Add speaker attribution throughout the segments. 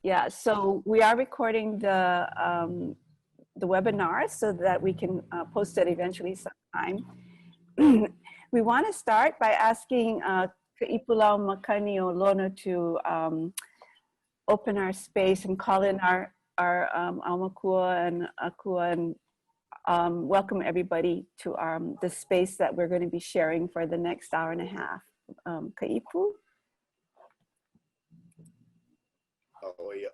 Speaker 1: Yeah, so we are recording the webinar so that we can post it eventually sometime. We want to start by asking KaipulaumakanioLono to open our space and call in our aumakua and akua and welcome everybody to the space that we're going to be sharing for the next hour and a half. Kaipu?
Speaker 2: Oh, yeah.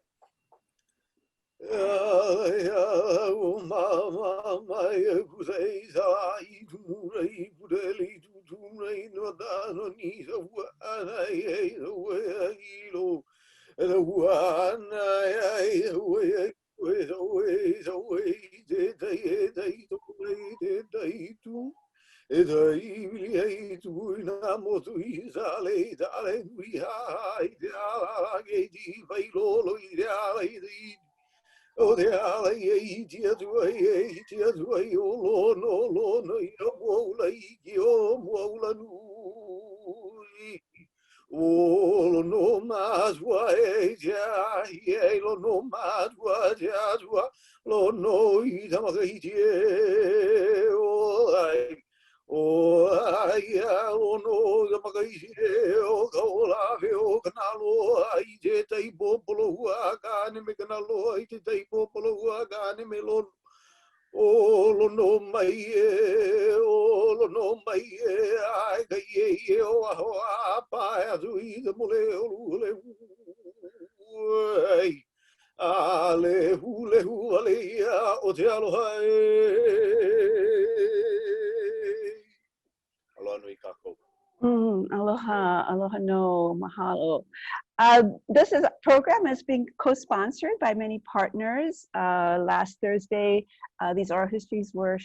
Speaker 2: Oh, the alley, tears away, oh, Lord, no, Lord, no, you won't like your Molanui. Oh, no, mas, why, yeah, no, mas, what, yes, what, Lord, no, he's a mother, oh, yeah, oh, no, the Magashi, oh, Kaulawe, oh, Kanaloa ʻāina, Popolo, Huagani, Kanaloa ʻāina, Popolo, Huagani, Melon, oh, no, my, oh, no, my, I, oh, Apa, Zui, the Mole, Ale, hule, hule, o te aloha Aloha nui kākou.
Speaker 1: Aloha, aloha no, mahalo. This program is being co-sponsored by many partners. Last Thursday, these oral histories were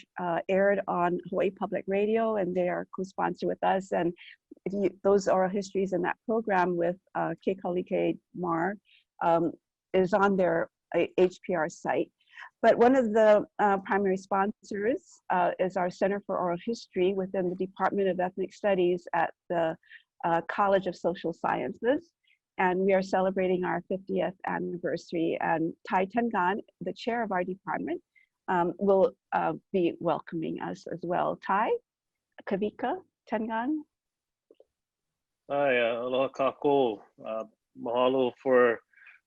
Speaker 1: aired on Hawaiʻi Public Radio, and they are co-sponsored with us. And those oral histories in that program with Kekalike Mar is on their HPR site. But one of the primary sponsors is our Center for Oral History within the Department of Ethnic Studies at the College of Social Sciences. And we are celebrating our 50th anniversary. And Tai Tengan, the chair of our department, will be welcoming us as well. Tai, Kavika, Tengan.
Speaker 3: Hi, aloha kākou. Mahalo for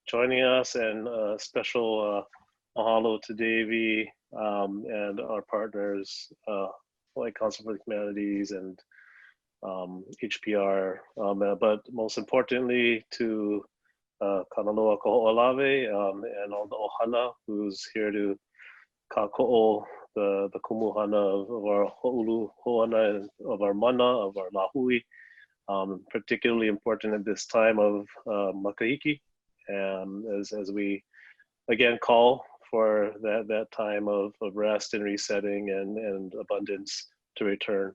Speaker 3: joining us, and special mahalo to Davey and our partners, Hawaiʻi Council for the Humanities and HPR, but most importantly to Kanaloa Kahoʻolawe and all the ʻOhana who's here to kākoʻo the kumuhana of our ho'ulu ho'ana, of our mana, of our lahui, particularly important at this time of makahiki, as we again call for that time of rest and resetting and abundance to return.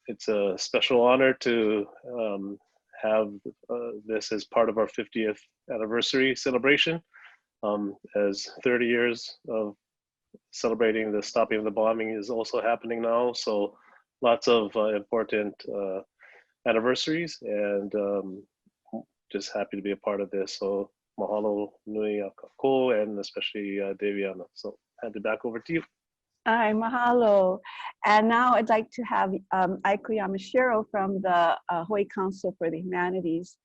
Speaker 3: It's a special honor to have this as part of our 50th anniversary celebration, as 30 years of celebrating the stopping of the bombing is also happening now. So lots of important anniversaries, and just happy to be a part of this. So mahalo nui a kākou, and especially Deviana. So hand it back over to you.
Speaker 1: Hi, mahalo. And now I'd like to have Aiko Yamashiro from the Hawaiʻi Council for the Humanities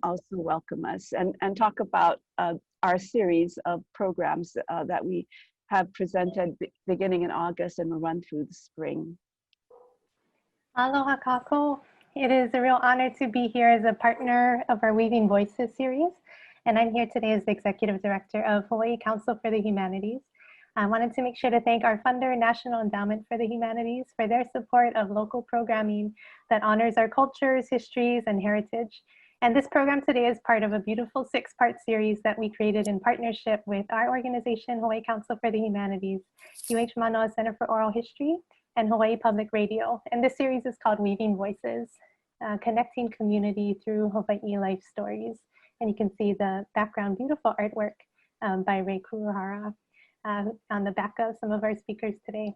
Speaker 1: also welcome us and talk about our series of programs that we have presented beginning in August and will run through the spring.
Speaker 4: Aloha kākou. It is a real honor to be here as a partner of our Weaving Voices series. And I'm here today as the Executive Director of Hawaiʻi Council for the Humanities. I wanted to make sure to thank our funder, National Endowment for the Humanities, for their support of local programming that honors our cultures, histories, and heritage. And this program today is part of a beautiful 6-part series that we created in partnership with our organization, Hawaiʻi Council for the Humanities, UH Manoa Center for Oral History, and Hawaiʻi Public Radio. And this series is called Weaving Voices, connecting community through Hawaiʻi life stories. And you can see the background beautiful artwork by Ray Kuruhara on the back of some of our speakers today.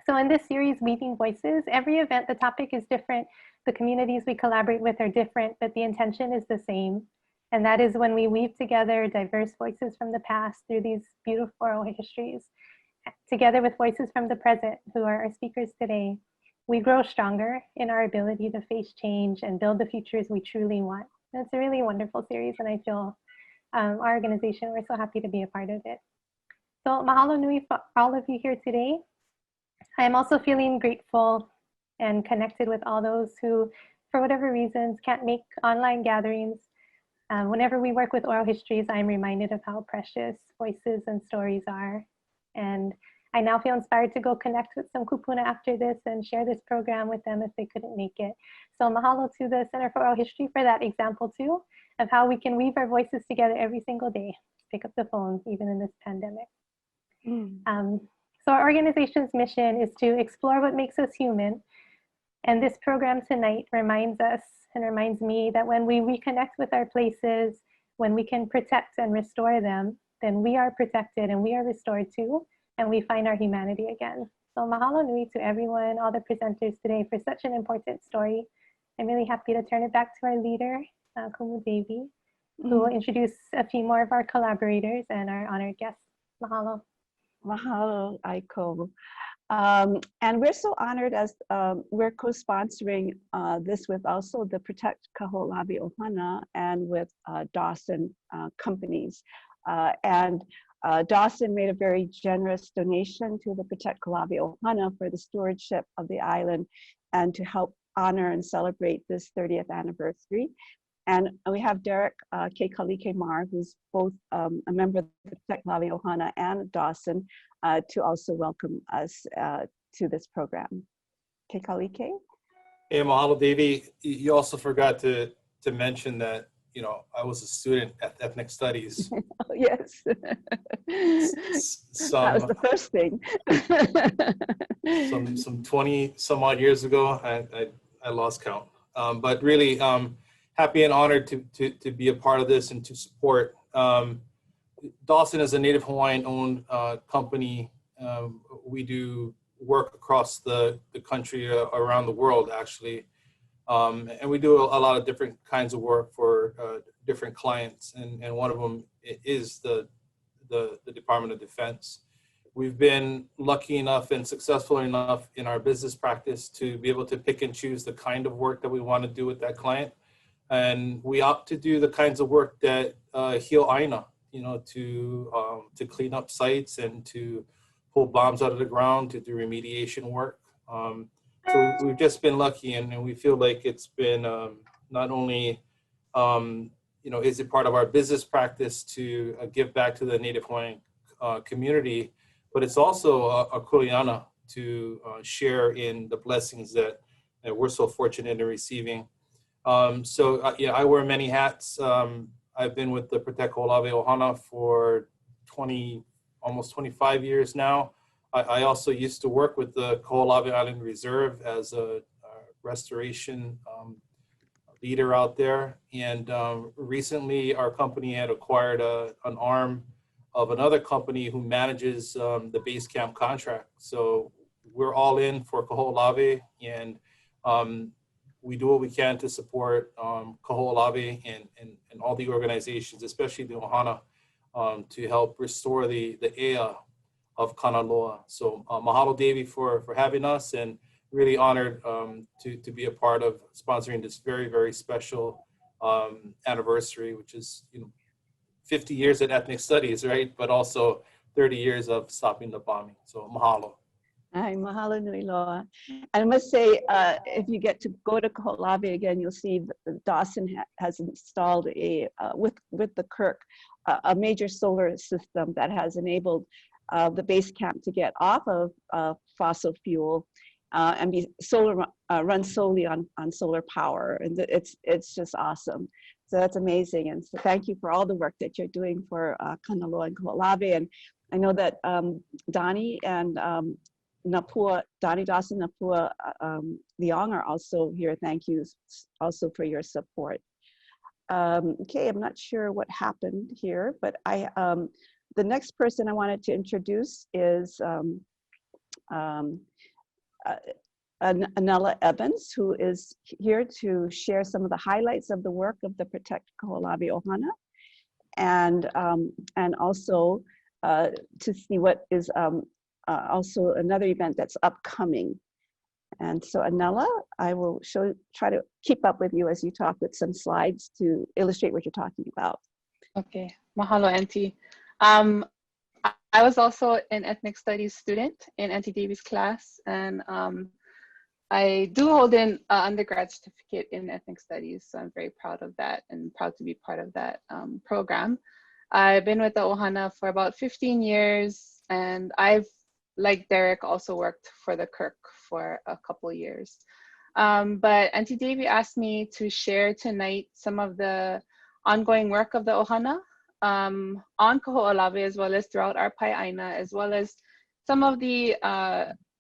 Speaker 4: So in this series, Weaving Voices, every event, the topic is different. The communities we collaborate with are different, but the intention is the same. And that is when we weave together diverse voices from the past through these beautiful oral histories, together with voices from the present, who are our speakers today, we grow stronger in our ability to face change and build the futures we truly want. And it's a really wonderful series, and I feel our organization, we're so happy to be a part of it. So mahalo nui for all of you here today. I am also feeling grateful and connected with all those who, for whatever reasons, can't make online gatherings. Whenever we work with oral histories, I'm reminded of how precious voices and stories are. And I now feel inspired to go connect with some kupuna after this and share this program with them if they couldn't make it. So mahalo to the Center for Oral History for that example too, of how we can weave our voices together every single day, pick up the phone, even in this pandemic. So our organization's mission is to explore what makes us human. And this program tonight reminds us and reminds me that when we reconnect with our places, when we can protect and restore them, then we are protected and we are restored too, and we find our humanity again. So mahalo nui to everyone, all the presenters today for such an important story. I'm really happy to turn it back to our leader, Kumu Devi, who will introduce a few more of our collaborators and our honored guests. Mahalo.
Speaker 1: Mahalo, Aiko. And we're so honored as we're co-sponsoring this with also the Protect Kahoʻolawe ʻOhana and with DAWSON companies. And DAWSON made a very generous donation to the Protect Kahoʻolawe ʻOhana for the stewardship of the island and to help honor and celebrate this 30th anniversary. And we have Derek Kekalike Mar, who's both a member of the Protect Kahoʻolawe ʻOhana and DAWSON, to also welcome us to this program. Kekalike?
Speaker 5: Hey, mahalo, Devi. You also forgot to mention that, you know, I was a student at Ethnic Studies.
Speaker 1: Oh, yes. That was the first thing.
Speaker 5: some 20 some odd years ago, I lost count. But really happy and honored to be a part of this and to support. DAWSON is a Native Hawaiian owned company. We do work across the country, around the world actually. And we do a lot of different kinds of work for different clients, and one of them is the Department of Defense. We've been lucky enough and successful enough in our business practice to be able to pick and choose the kind of work that we want to do with that client. And we opt to do the kinds of work that heal ʻāina, you know, to clean up sites and to pull bombs out of the ground, to do remediation work. So we've just been lucky, and we feel like it's been not only, you know, is it part of our business practice to give back to the Native Hawaiian community, but it's also a kuleana to share in the blessings that we're so fortunate in receiving. So yeah, I wear many hats. I've been with the Protect Kahoʻolawe ʻOhana for almost 25 years now. I also used to work with the Kahoʻolawe Island Reserve as a restoration leader out there. And recently our company had acquired an arm of another company who manages the base camp contract. So we're all in for Kahoʻolawe, and we do what we can to support Kahoʻolawe and all the organizations, especially the ʻOhana, to help restore the ea of Kanaloa. So mahalo, Devi, for having us, and really honored to be a part of sponsoring this very, very special anniversary, which is, you know, 50 years at Ethnic Studies, right? But also 30 years of stopping the bombing. So mahalo.
Speaker 1: Hi, mahalo nui loa. I must say, if you get to go to Kahoʻolawe again, you'll see DAWSON has installed with the Kirk, a major solar system that has enabled the base camp to get off of fossil fuel and be run solely on solar power. And it's just awesome. So that's amazing. And so thank you for all the work that you're doing for Kanaloa and Kahoʻolawe. And I know that Donnie and Napua, Donnie Dawson, Napua Leong are also here. Thank you also for your support. Okay, I'm not sure what happened here, but the next person I wanted to introduce is Anela Evans, who is here to share some of the highlights of the work of the Protect Kahoʻolawe ʻOhana, and also to see what is also another event that's upcoming. And so Anela, I will try to keep up with you as you talk with some slides to illustrate what you're talking about.
Speaker 6: Okay, mahalo, Auntie. I was also an ethnic studies student in Auntie Davies' class, and I do hold an undergrad certificate in ethnic studies, so I'm very proud of that and proud to be part of that program. I've been with the ʻOhana for about 15 years, and I've, like Derek, also worked for the Kirk for a couple years. But Auntie Davy asked me to share tonight some of the ongoing work of the ʻOhana on Kahoʻolawe, as well as throughout our ʻāina, as well as some of the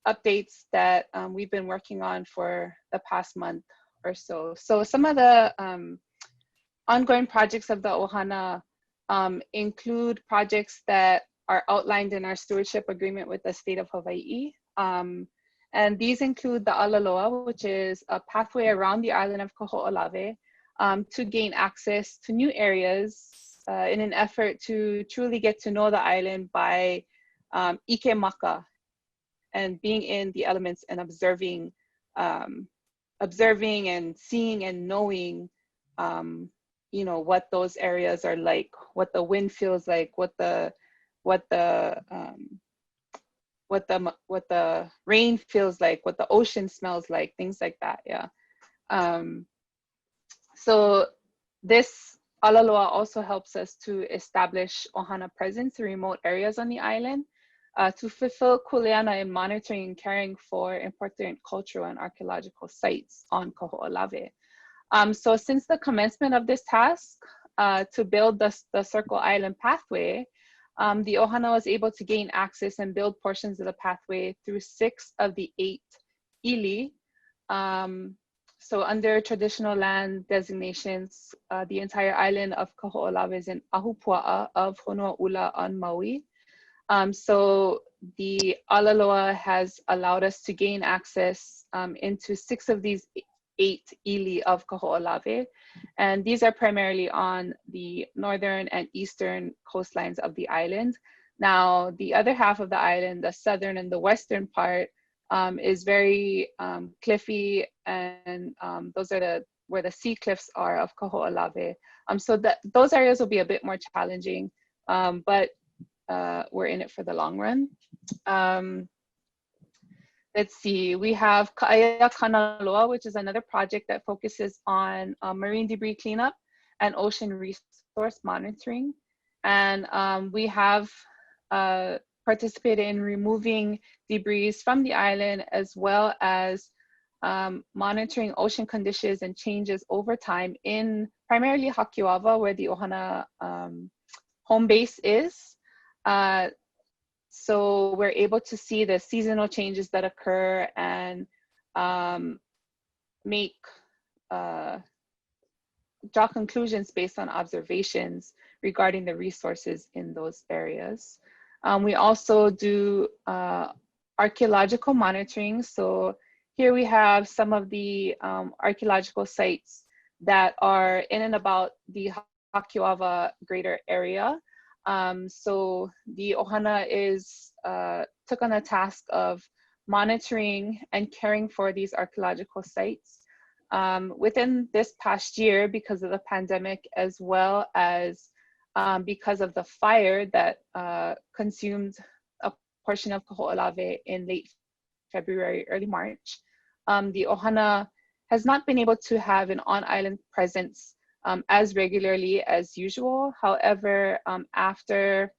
Speaker 6: updates that we've been working on for the past month or so. So some of the ongoing projects of the ʻOhana include projects that are outlined in our stewardship agreement with the state of Hawaii. And these include the Alaloa, which is a pathway around the island of Kahoʻolawe to gain access to new areas in an effort to truly get to know the island by ike maka, and being in the elements and observing and seeing and knowing, you know, what those areas are like, what the wind feels like, what the rain feels like, what the ocean smells like, things like that. Yeah. So this Alaloa also helps us to establish ʻOhana presence in remote areas on the island, to fulfill kuleana in monitoring and caring for important cultural and archaeological sites on Kahoʻolawe. So since the commencement of this task to build the Circle Island pathway, the ʻOhana was able to gain access and build portions of the pathway through 6 of the 8 ili. So under traditional land designations, the entire island of Kahoʻolawe is an ahupua'a of Honuaʻula on Maui. So the Alaloa has allowed us to gain access into 6 of these 8 ili of Kahoʻolawe. And these are primarily on the northern and eastern coastlines of the island. Now, the other half of the island, the southern and the western part, is very cliffy, and those are where the sea cliffs are of Kahoʻolawe. So those areas will be a bit more challenging, but we're in it for the long run. Let's see, we have Ka'aya Kanaloa, which is another project that focuses on marine debris cleanup and ocean resource monitoring. And we have participated in removing debris from the island, as well as monitoring ocean conditions and changes over time in primarily Hakiwava, where the ʻOhana home base is. So we're able to see the seasonal changes that occur and draw conclusions based on observations regarding the resources in those areas. We also do archaeological monitoring. So here we have some of the archaeological sites that are in and about the Hakiwava greater area. So the ʻOhana took on the task of monitoring and caring for these archaeological sites. Within this past year, because of the pandemic, as well as because of the fire that consumed a portion of Kahoʻolawe in late February, early March, the ʻOhana has not been able to have an on-island presence as regularly as usual. However, after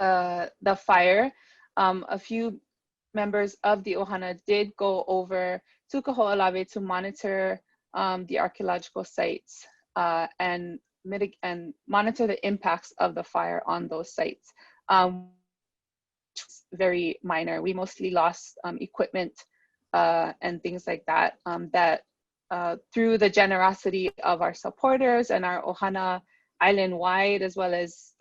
Speaker 6: the fire, a few members of the ʻOhana did go over to Kahoʻolawe to monitor the archaeological sites and monitor the impacts of the fire on those sites. Very minor. We mostly lost equipment and things like that, through the generosity of our supporters and our ʻOhana island-wide, as well as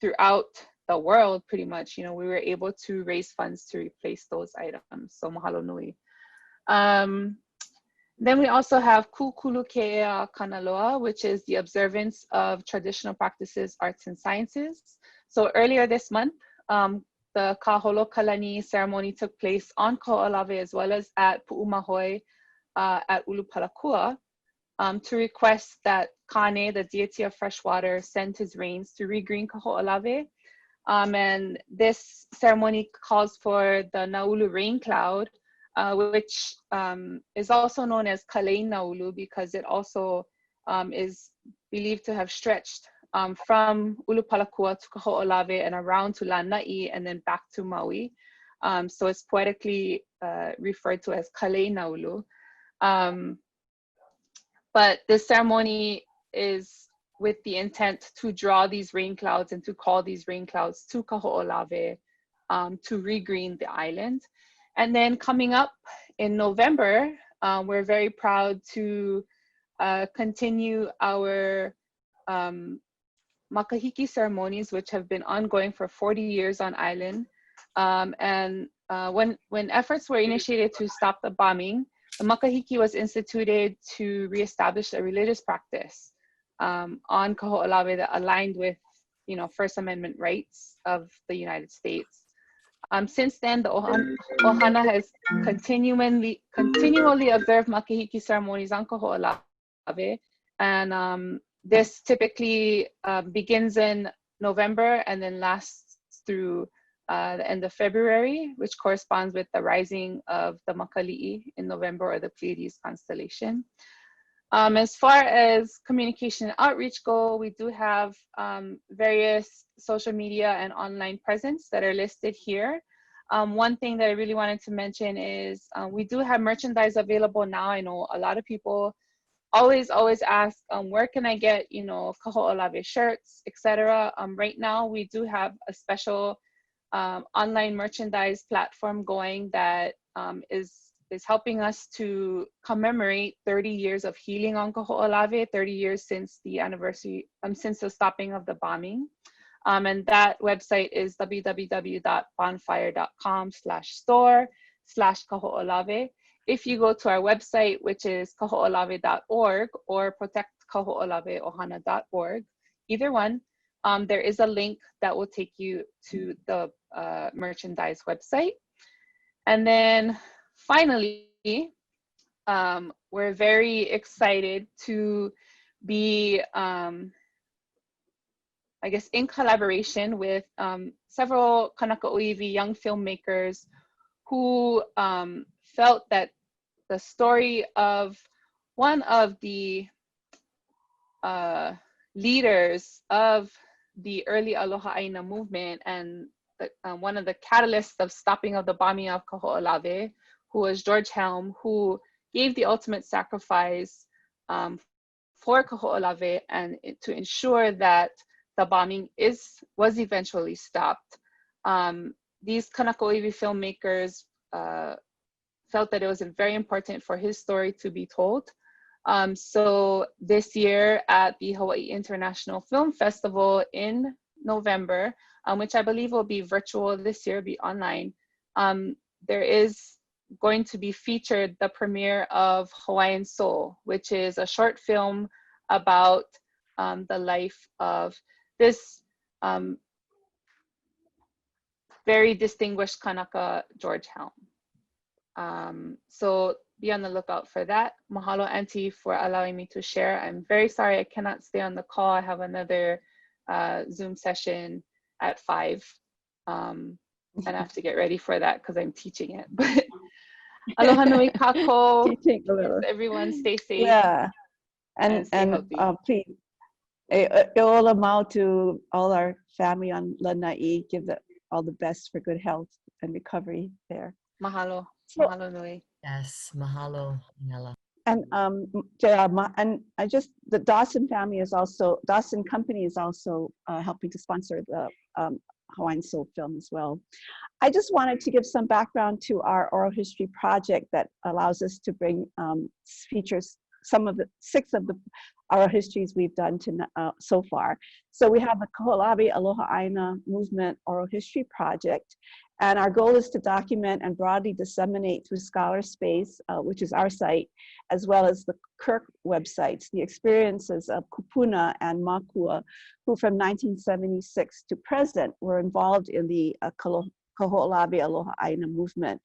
Speaker 6: throughout the world, pretty much, you know, we were able to raise funds to replace those items. So mahalo nui. Then we also have Kukulukeʻea Kanaloa, which is the observance of traditional practices, arts, and sciences. So earlier this month, the Kaholokalani ceremony took place on Kahoʻolawe as well as at Puʻumahoi at Ulupalakua to request that Kane, the deity of fresh water, send his rains to regreen Kahoʻolawe. And this ceremony calls for the Naulu rain cloud, which is also known as Kalei Naulu because it also is believed to have stretched from Ulupalakua to Kahoʻolawe and around to Lanai and then back to Maui. So it's poetically referred to as Kalei Naulu. But this ceremony is with the intent to draw these rain clouds and to call these rain clouds to Kahoʻolawe to regreen the island. And then coming up in November, we're very proud to continue our makahiki ceremonies, which have been ongoing for 40 years on island. When efforts were initiated to stop the bombing, the makahiki was instituted to reestablish a religious practice on Kahoʻolawe that aligned with, First Amendment rights of the United States. Since then, the ʻOhana has continually observed makahiki ceremonies on Kahoʻolawe, and this typically begins in November and then lasts through the end of February, which corresponds with the rising of the Makali'i in November, or the Pleiades constellation. As far as communication and outreach go, we do have various social media and online presence that are listed here. One thing that I really wanted to mention is we do have merchandise available now. I know a lot of people always ask, where can I get, Kahoʻolawe shirts, etc. Right now, we do have a special online merchandise platform going that is helping us to commemorate 30 years of healing on Kahoʻolawe, 30 years since the anniversary, since the stopping of the bombing. And that website is www.bonfire.com/store/Kahoʻolawe. If you go to our website, which is kahoʻolawe.org or protectkahoʻolaweohana.org, either one, there is a link that will take you to the merchandise website. And then finally, we're very excited to be, in collaboration with several Kanaka Oiwi young filmmakers who felt that the story of one of the leaders of the early Aloha ʻāina movement and one of the catalysts of stopping of the bombing of Kahoʻolawe, who was George Helm, who gave the ultimate sacrifice for Kahoʻolawe and to ensure that the bombing was eventually stopped. These Kanaka Oiwi filmmakers felt that it was very important for his story to be told. So this year at the Hawaii International Film Festival in November, which I believe will be virtual this year, be online, there is going to be featured the premiere of Hawaiian Soul, which is a short film about the life of this very distinguished Kanaka, George Helm. So be on the lookout for that. Mahalo, Auntie, for allowing me to share. I'm very sorry I cannot stay on the call. I have another Zoom session at 5. And I have to get ready for that because I'm teaching it. But aloha nui kako. Everyone stay safe.
Speaker 1: Yeah. And please, ʻeola mau to all our family on Lanai. Give all the best for good health and recovery there.
Speaker 6: Mahalo. Mahalo nui.
Speaker 7: Yes, mahalo, Nela.
Speaker 1: And the DAWSON family is also, DAWSON company is also helping to sponsor the Hawaiian Soul film as well. I just wanted to give some background to our oral history project that allows us to bring features, 6 of the oral histories we've done so far. So we have the Kahoʻolawe Aloha ʻāina movement oral history project. And our goal is to document and broadly disseminate through Scholar Space, which is our site, as well as the Kirk websites, the experiences of Kupuna and Makua, who from 1976 to present were involved in the Kahoʻolawe Aloha ʻāina movement.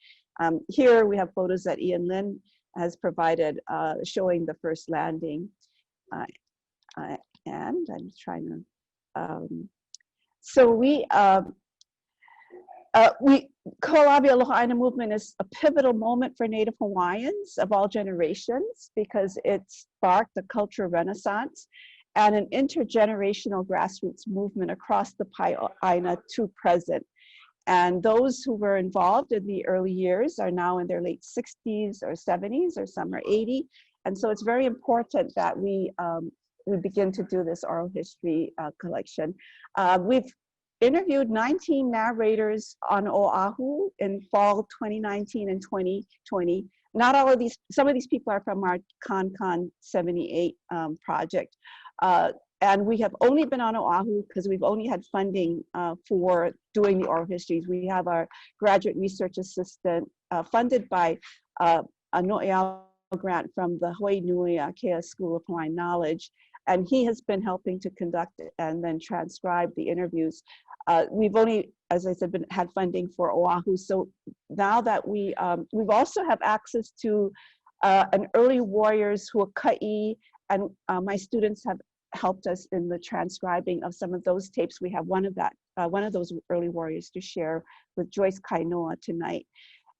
Speaker 1: Here we have photos that Ian Lin has provided showing the first landing. And I'm trying to, so Kahoʻolawe Aloha ʻāina movement is a pivotal moment for Native Hawaiians of all generations because it sparked a cultural renaissance and an intergenerational grassroots movement across the Pai'aina to present. And those who were involved in the early years are now in their late 60s or 70s, or some are 80. And so it's very important that we begin to do this oral history collection. We've interviewed 19 narrators on Oahu in fall 2019 and 2020. Not all of these, some of these people are from our ConCon 78 project. And we have only been on Oahu because we've only had funding for doing the oral histories. We have our graduate research assistant funded by a No'eau grant from the Hawaii Nui Akea School of Hawaiian Knowledge. And he has been helping to conduct and then transcribe the interviews. We've only, as I said, had funding for Oahu. So now that we've also have access to an early warriors huaka'i, and my students have helped us in the transcribing of some of those tapes. We have one of those early warriors to share with Joyce Kainoa tonight.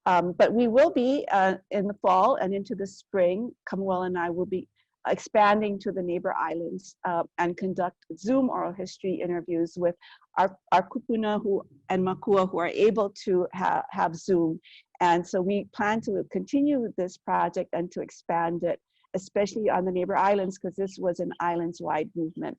Speaker 1: But we will be in the fall and into the spring, Kamuela and I will be expanding to the neighbor islands and conduct Zoom oral history interviews with our kupuna and makua who are able to have Zoom. And so we plan to continue this project and to expand it, especially on the neighbor islands, because this was an islands-wide movement.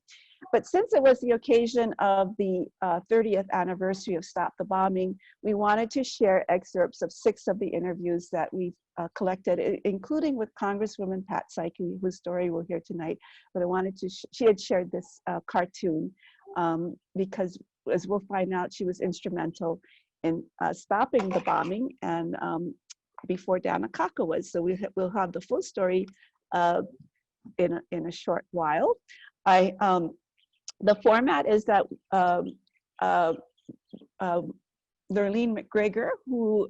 Speaker 1: But since it was the occasion of the 30th anniversary of Stop the Bombing, we wanted to share excerpts of 6 of the interviews that we've collected, including with Congresswoman Pat Saiki, whose story we'll hear tonight. But I wanted to, she had shared this cartoon because, as we'll find out, she was instrumental in stopping the bombing and before Dana Kaka was. So we'll have the full story in a short while. The format is that Lurleen McGregor, who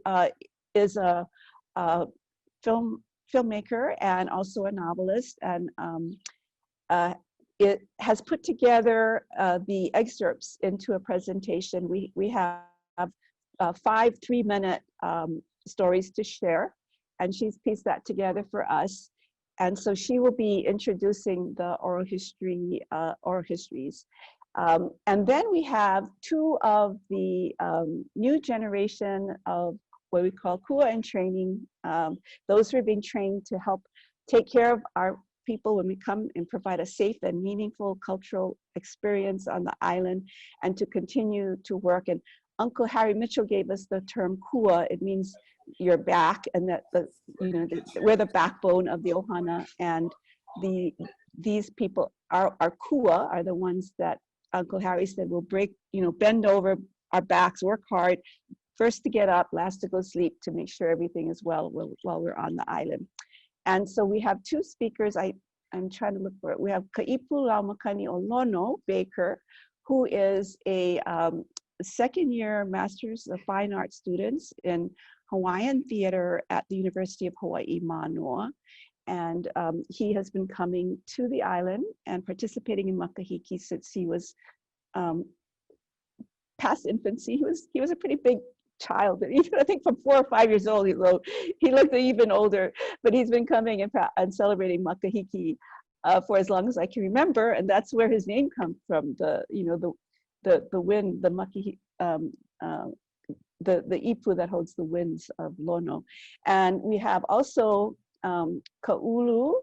Speaker 1: is a filmmaker and also a novelist, and it has put together the excerpts into a presentation. We have 5 3-minute stories to share, and she's pieced that together for us. And so she will be introducing the oral histories. And then we have 2 of the new generation of what we call kua in training. Those who are being trained to help take care of our people when we come and provide a safe and meaningful cultural experience on the island, and to continue to work. And Uncle Harry Mitchell gave us the term kua. It means your back, and that we're the backbone of the ʻOhana, and these people our kua are the ones that Uncle Harry said will bend over our backs, work hard, first to get up, last to go sleep, to make sure everything is well while we're on the island. And so we have 2 speakers. I'm trying to look for it. We have KaipulaumakanioLono Baker, who is a 2nd-year Masters of Fine Arts students in Hawaiian theater at the University of Hawaii, Manoa. And he has been coming to the island and participating in makahiki since he was past infancy. He was a pretty big child, even I think from 4 or 5 years old, he looked even older, but he's been coming and celebrating makahiki for as long as I can remember, and that's where his name comes from. The wind, the makahiki, the ipu that holds the winds of Lono. And we have also Kaulupono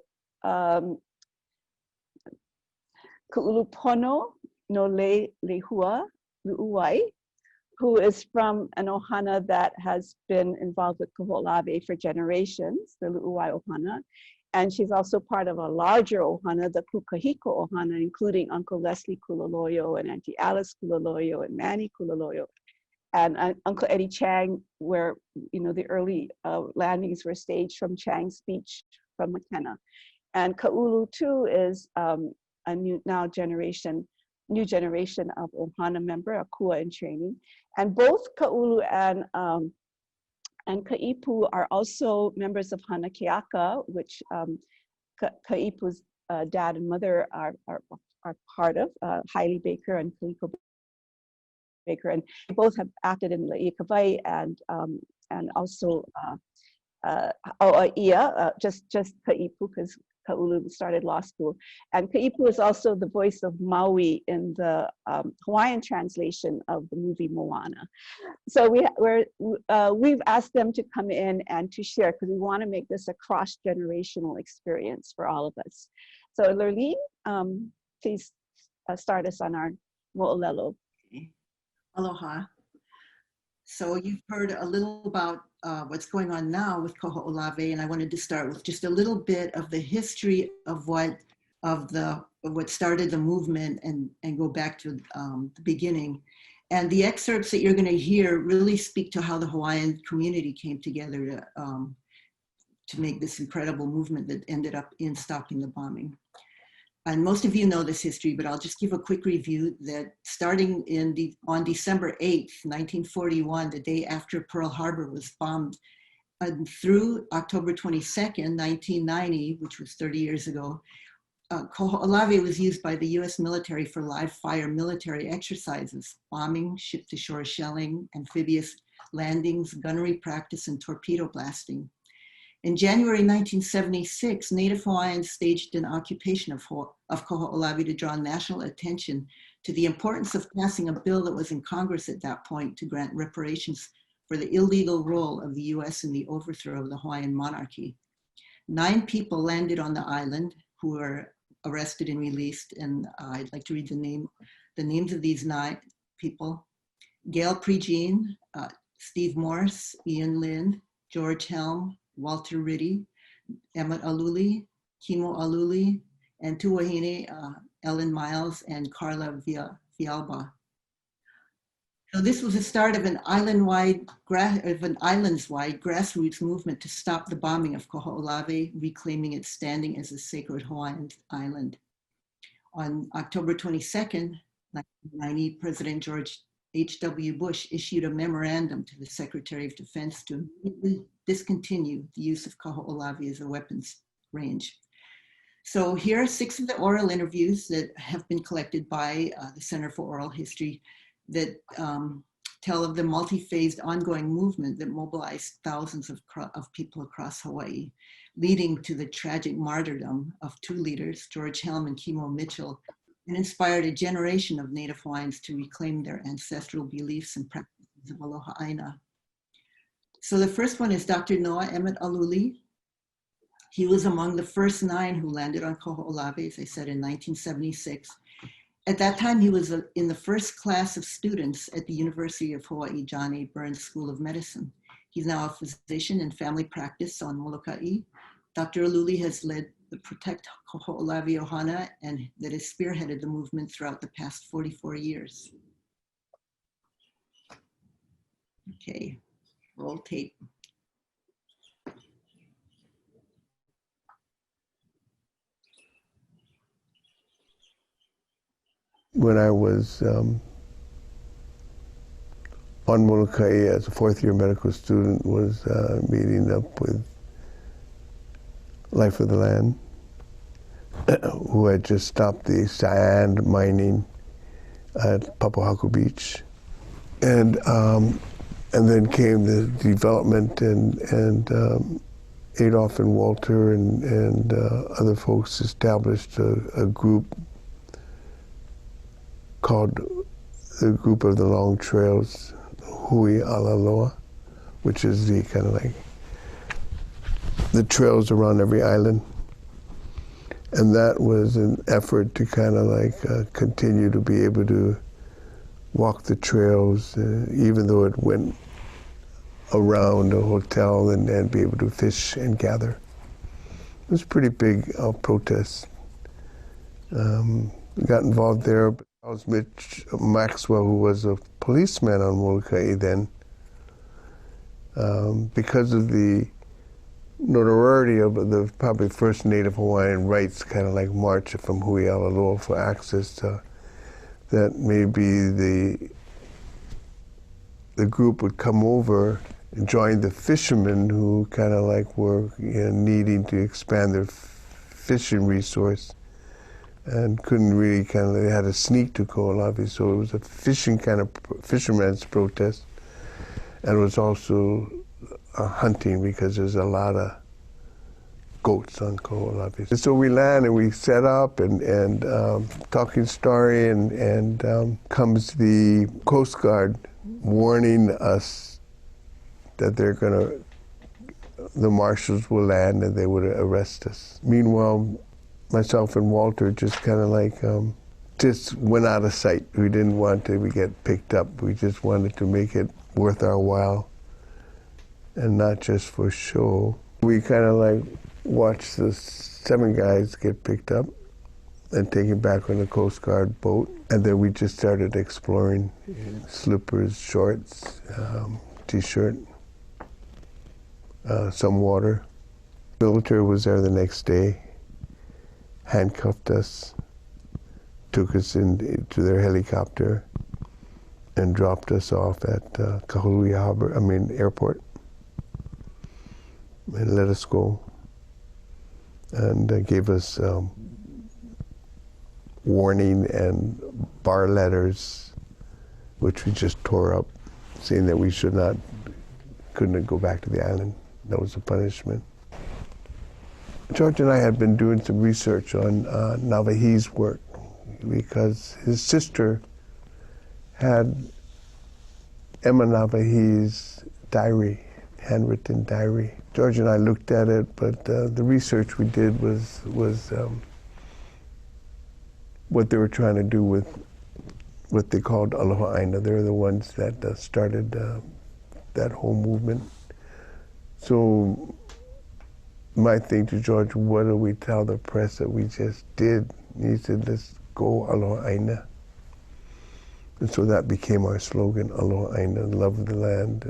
Speaker 1: no Lehua Luʻuwai, who is from an ʻOhana that has been involved with Kahoʻolawe for generations, the Luʻuwai ʻOhana. And she's also part of a larger ʻOhana, the Kukahiko ʻOhana, including Uncle Leslie Kulaloyo and Auntie Alice Kulaloyo and Manny Kulaloyo. And Uncle Eddie Chang, where the early landings were staged from Chang's Beach from McKenna. And Ka'ulu too is a new generation of ʻOhana member, a kua in training. And both Ka'ulu and Ka'ipu are also members of Hana Keaka, which Ka'ipu's dad and mother are part of, Haile Baker and Kaliko Baker, and both have acted in Laʻikawai and also Auʻaʻia, just Ka'ipu, because Ka'ulu started law school. And Ka'ipu is also the voice of Maui in the Hawaiian translation of the movie Moana. So we've asked them to come in and to share, because we want to make this a cross-generational experience for all of us. So Lurleen, please start us on our mo'olelo.
Speaker 8: Okay. Aloha. So you've heard a little about what's going on now with Kaho'olawe, and I wanted to start with just a little bit of the history of what started the movement and go back to the beginning. And the excerpts that you're going to hear really speak to how the Hawaiian community came together to make this incredible movement that ended up in stopping the bombing. And most of you know this history, but I'll just give a quick review that starting on December 8th, 1941, the day after Pearl Harbor was bombed, and through October 22nd, 1990, which was 30 years ago, Kaho'olawe was used by the US military for live fire military exercises, bombing, ship-to-shore shelling, amphibious landings, gunnery practice, and torpedo blasting. In January 1976, Native Hawaiians staged an occupation of Kaho'olawe to draw national attention to the importance of passing a bill that was in Congress at that point to grant reparations for the illegal role of the US in the overthrow of the Hawaiian monarchy. 9 people landed on the island who were arrested and released, and I'd like to read the names of these 9 people. Gail Pregene, Steve Morse, Ian Lind, George Helm, Walter Riddy, Emmett Aluli, Kimo Aluli, and Tuahine, Ellen Miles, and Carla Vialba. So this was the start of an islands-wide grassroots movement to stop the bombing of Kaho'olawe, reclaiming its standing as a sacred Hawaiian island. On October 22nd, 1990, President George H.W. Bush issued a memorandum to the Secretary of Defense to immediately discontinue the use of Kaho'olawe as a weapons range. So here are 6 of the oral interviews that have been collected by the Center for Oral History that tell of the multi-phased ongoing movement that mobilized thousands of people across Hawaii, leading to the tragic martyrdom of 2 leaders, George Helm and Kimo Mitchell, and inspired a generation of Native Hawaiians to reclaim their ancestral beliefs and practices of Aloha ʻāina. So the first one is Dr. Noah Emmett Aluli. He was among the first 9 who landed on Kaho'olawe, as I said, in 1976. At that time, he was in the first class of students at the University of Hawaii John A. Burns School of Medicine. He's now a physician in family practice on Molokaʻi. Dr. Aluli has led the Protect Kaho'olawe ʻOhana, and that has spearheaded the movement throughout the past 44 years. Okay, roll tape.
Speaker 9: When I was on Molokaʻi as a 4th-year medical student, was meeting up with Life of the Land, who had just stopped the sand mining at Papahaku Beach, and then came the development, and Adolph and Walter and other folks established a group called the Group of the Long Trails, Hui Alaloa, which is the kind of like the trails around every island. And that was an effort to kind of like continue to be able to walk the trails, even though it went around a hotel, and be able to fish and gather. It was a pretty big protest. We got involved there. I was Mitch Maxwell, who was a policeman on Molokai then. Because of the notoriety of the probably first Native Hawaiian rights kind of like march from Huialaloa for access to, that maybe the group would come over and join the fishermen who kind of like were needing to expand their fishing resource and couldn't really they had to sneak to Kahoʻolawe, so it was a fisherman's protest, and it was also hunting because there's a lot of goats on Kahoʻolawe. So we land and we set up and talking story and comes the Coast Guard warning us that the marshals will land and they would arrest us. Meanwhile, myself and Walter just kind of like just went out of sight. We didn't want to get picked up. We just wanted to make it worth our while and not just for show. We kind of like watched the 7 guys get picked up and taken back on the Coast Guard boat. And then we just started exploring slippers, shorts, t-shirt, some water. Military was there the next day, handcuffed us, took us into their helicopter, and dropped us off at Kahului Airport, and let us go, and gave us warning and bar letters, which we just tore up, saying that we couldn't go back to the island. That was a punishment. George and I had been doing some research on Navaji's work because his sister had Emma Navaji's diary, handwritten diary. George and I looked at it, but the research we did was what they were trying to do with what they called Aloha ʻāina. They're the ones that started that whole movement. So my thing to George, what do we tell the press that we just did? He said, let's go Aloha ʻāina. And so that became our slogan, Aloha ʻāina, love the land.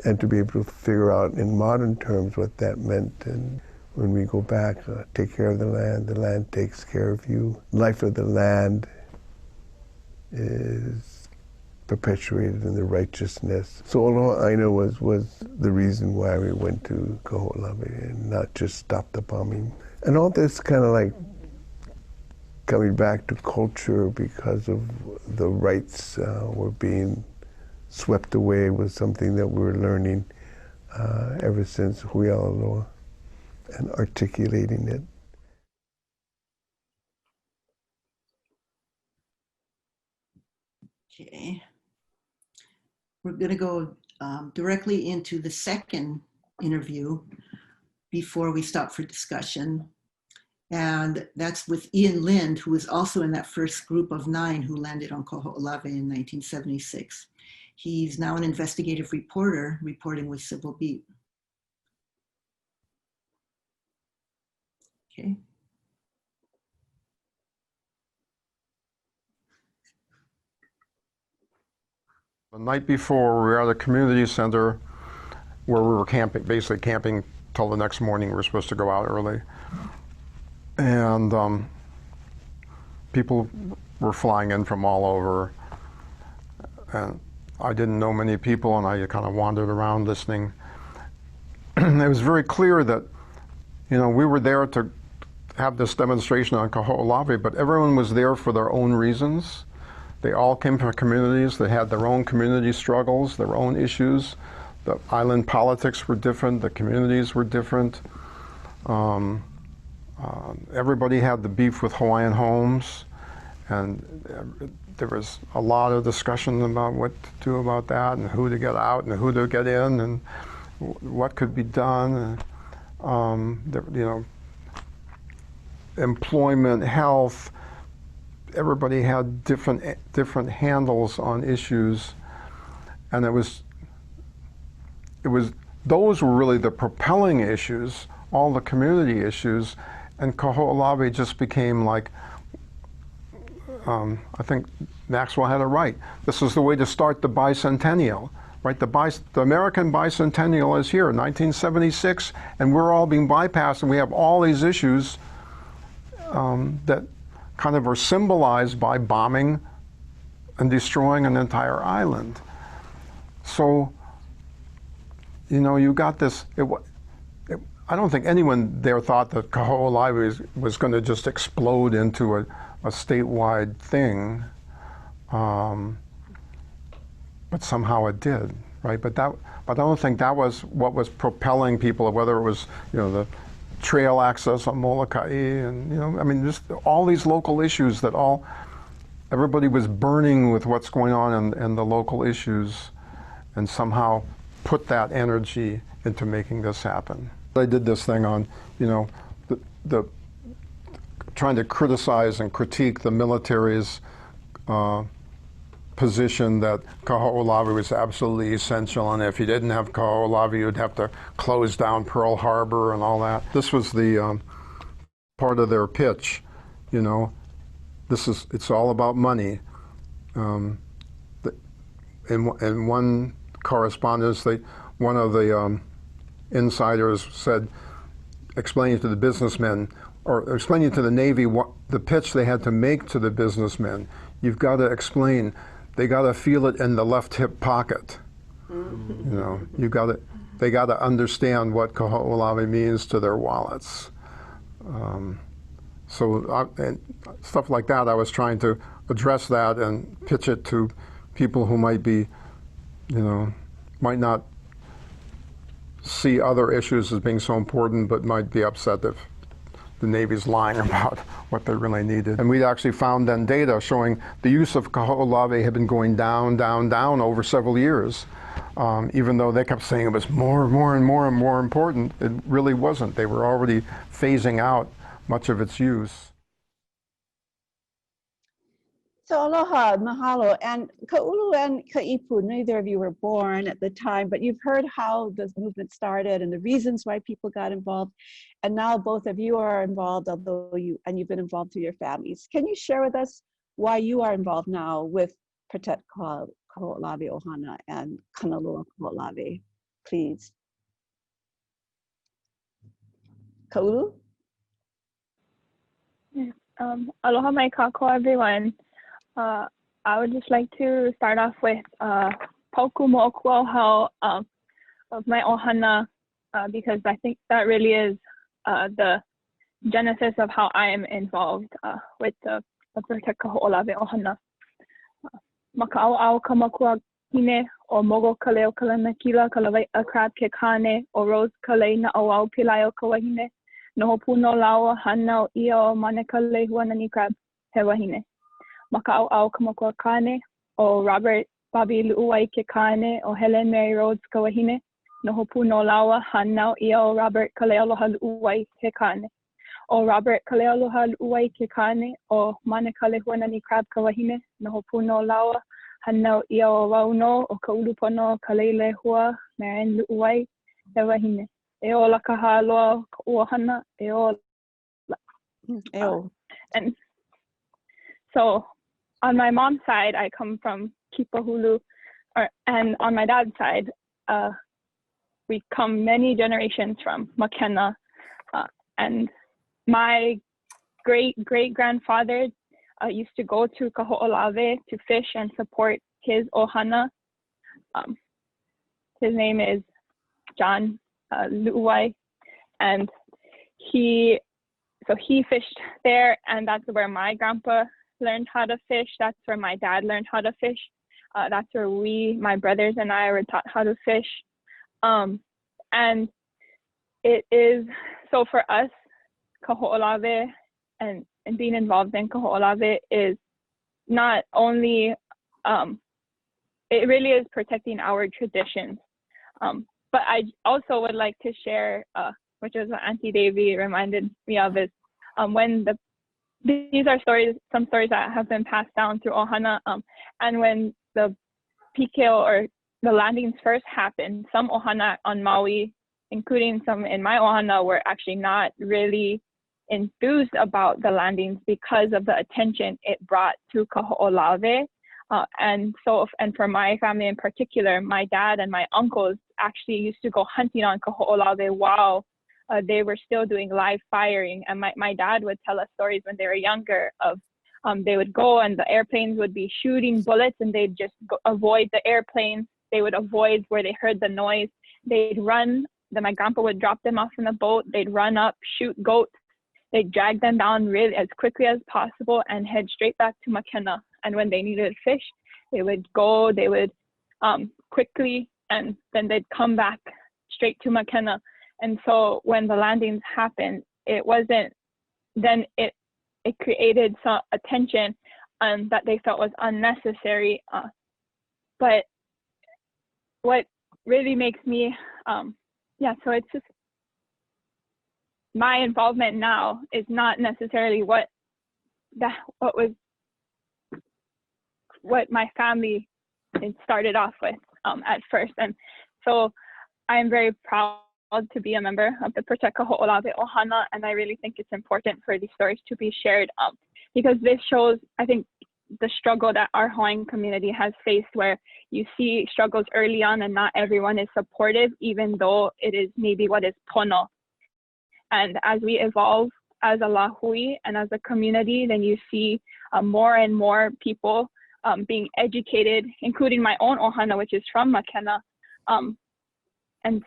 Speaker 9: And to be able to figure out in modern terms what that meant. And when we go back, take care of the land takes care of you. Life of the land is perpetuated in the righteousness. So Aloha ʻāina was the reason why we went to Kahoʻolawe and not just stop the bombing. And all this kind of like coming back to culture because of the rights were being swept away was something that we were learning ever since Huialaloa and articulating it.
Speaker 8: Okay. We're going to go directly into the second interview before we stop for discussion. And that's with Ian Lind, who was also in that first group of 9 who landed on Kahoʻolawe in 1976. He's now an investigative reporter reporting with Civil Beat. Okay.
Speaker 10: The night before, we were at a community center where we were camping, basically camping till the next morning. We were supposed to go out early. And people were flying in from all over. And I didn't know many people, and I kind of wandered around listening. It was very clear that, we were there to have this demonstration on Kahoʻolawe, but everyone was there for their own reasons. They all came from communities that had their own community struggles, their own issues. The island politics were different, the communities were different. Everybody had the beef with Hawaiian homes, and there was a lot of discussion about what to do about that, and who to get out, and who to get in, and what could be done. Employment, health. Everybody had different handles on issues, and those were really the propelling issues all the community issues, and Kahoʻolawe just became like, I think Maxwell had it right. This is the way to start the bicentennial, right? The American bicentennial is here, 1976, and we're all being bypassed, and we have all these issues that kind of are symbolized by bombing and destroying an entire island. So, you know, you got this, I don't think anyone there thought that Kahoʻolawe was going to just explode into a statewide thing, but somehow it did, right? But I don't think that was what was propelling people, whether it was, you know, the trail access on Molokai, and, you know, I mean, just all these local issues that everybody was burning with what's going on and the local issues, and somehow put that energy into making this happen. I did this thing on, you know, the trying to criticize and critique the military's position that Kahoʻolawe was absolutely essential, and if you didn't have Kahoʻolawe, you'd have to close down Pearl Harbor and all that. This was the part of their pitch, you know. It's all about money. In one correspondence, one of the insiders said, explaining to the businessmen, or explaining to the Navy what the pitch they had to make to the businessmen. You've got to explain, they got to feel it in the left hip pocket. You know, they got to understand what Kahoʻolawe means to their wallets. And stuff like that, I was trying to address that and pitch it to people who might be, you know, might not see other issues as being so important, but might be upset if the Navy's lying about what they really needed. And we actually found then data showing the use of Kahoʻolawe had been going down, down, down over several years. Even though they kept saying it was more and more and more and more important, it really wasn't. They were already phasing out much of its use.
Speaker 1: So aloha, mahalo, and Kaulu and Kaipu, neither of you were born at the time, but you've heard how this movement started and the reasons why people got involved, and now both of you are involved, although you've been involved through your families. Can you share with us why you are involved now with Protect Kahoʻolawe ʻOhana and Kanaloa Kahoʻolawe, please? Kaulu?
Speaker 11: Aloha mai kākou, everyone. I would just like to start off with pauku moʻokuauhau of my ʻOhana, because I think that really is the genesis of how I am involved with the Protect Kahoʻolawe ʻOhana. Makaʻaoʻao ka makua hine o mogo ka leo ka lanakila ka lawaiʻa crab ke kane o rose ka lei na auau pilai o ka wahine noho puno laua hana o ia o mane ka lei huanani crab he wahine. Makaʻaoʻao ka makua kane o Robert Bobby Luʻuwai ke kane o Helen Mary Rhodes ka wahine noho puno laua hana o ia o Robert ka lei aloha Luʻuwai he kane. O Robert ka lei aloha Luʻuwai ke kane o mane ka lei huanani crab ka wahine noho puno laua hana o ia o Wauno o Kaulupono ka lei lehua Marian Luʻuwai he wahine. E ola ka hāloa ka ʻohana e ola. And so on my mom's side, I come from Kipahulu, and on my dad's side, we come many generations from Makena, and my great-great-grandfather used to go to Kahoʻolawe to fish and support his ʻOhana. His name is John Luʻuwai, and he fished there, and that's where my grandpa learned how to fish. That's where my dad learned how to fish. That's where my brothers and I were taught how to fish. And it is, so for us, Kahoʻolawe and being involved in Kahoʻolawe is not only, it really is protecting our traditions. But I also would like to share, which is what Auntie Davy reminded me of, is when these are some stories that have been passed down through ʻOhana, and when the PKO or the landings first happened, some ʻOhana on Maui including some in my ʻOhana, were actually not really enthused about the landings because of the attention it brought to Kahoʻolawe. And for my family in particular, my dad and my uncles actually used to go hunting on Kahoʻolawe while they were still doing live firing. And my dad would tell us stories when they were younger of they would go and the airplanes would be shooting bullets and they'd just avoid the airplanes. They would avoid where they heard the noise. They'd run. Then my grandpa would drop them off in the boat. They'd run up, shoot goats. They'd drag them down really as quickly as possible and head straight back to Makena. And when they needed fish, they would go, they would quickly, and then they'd come back straight to Makena. And so when the landings happened, it wasn't, then it created some attention that they felt was unnecessary. But what really makes me, so it's just, my involvement now is not necessarily what my family started off with at first. And so I'm very proud to be a member of the Protect Kahoʻolawe ʻOhana, and I really think it's important for these stories to be shared because this shows, I think, the struggle that our Hawaiian community has faced, where you see struggles early on and not everyone is supportive, even though it is maybe what is pono. And as we evolve as a lahui and as a community, then you see more and more people being educated, including my own ʻOhana, which is from Makena, and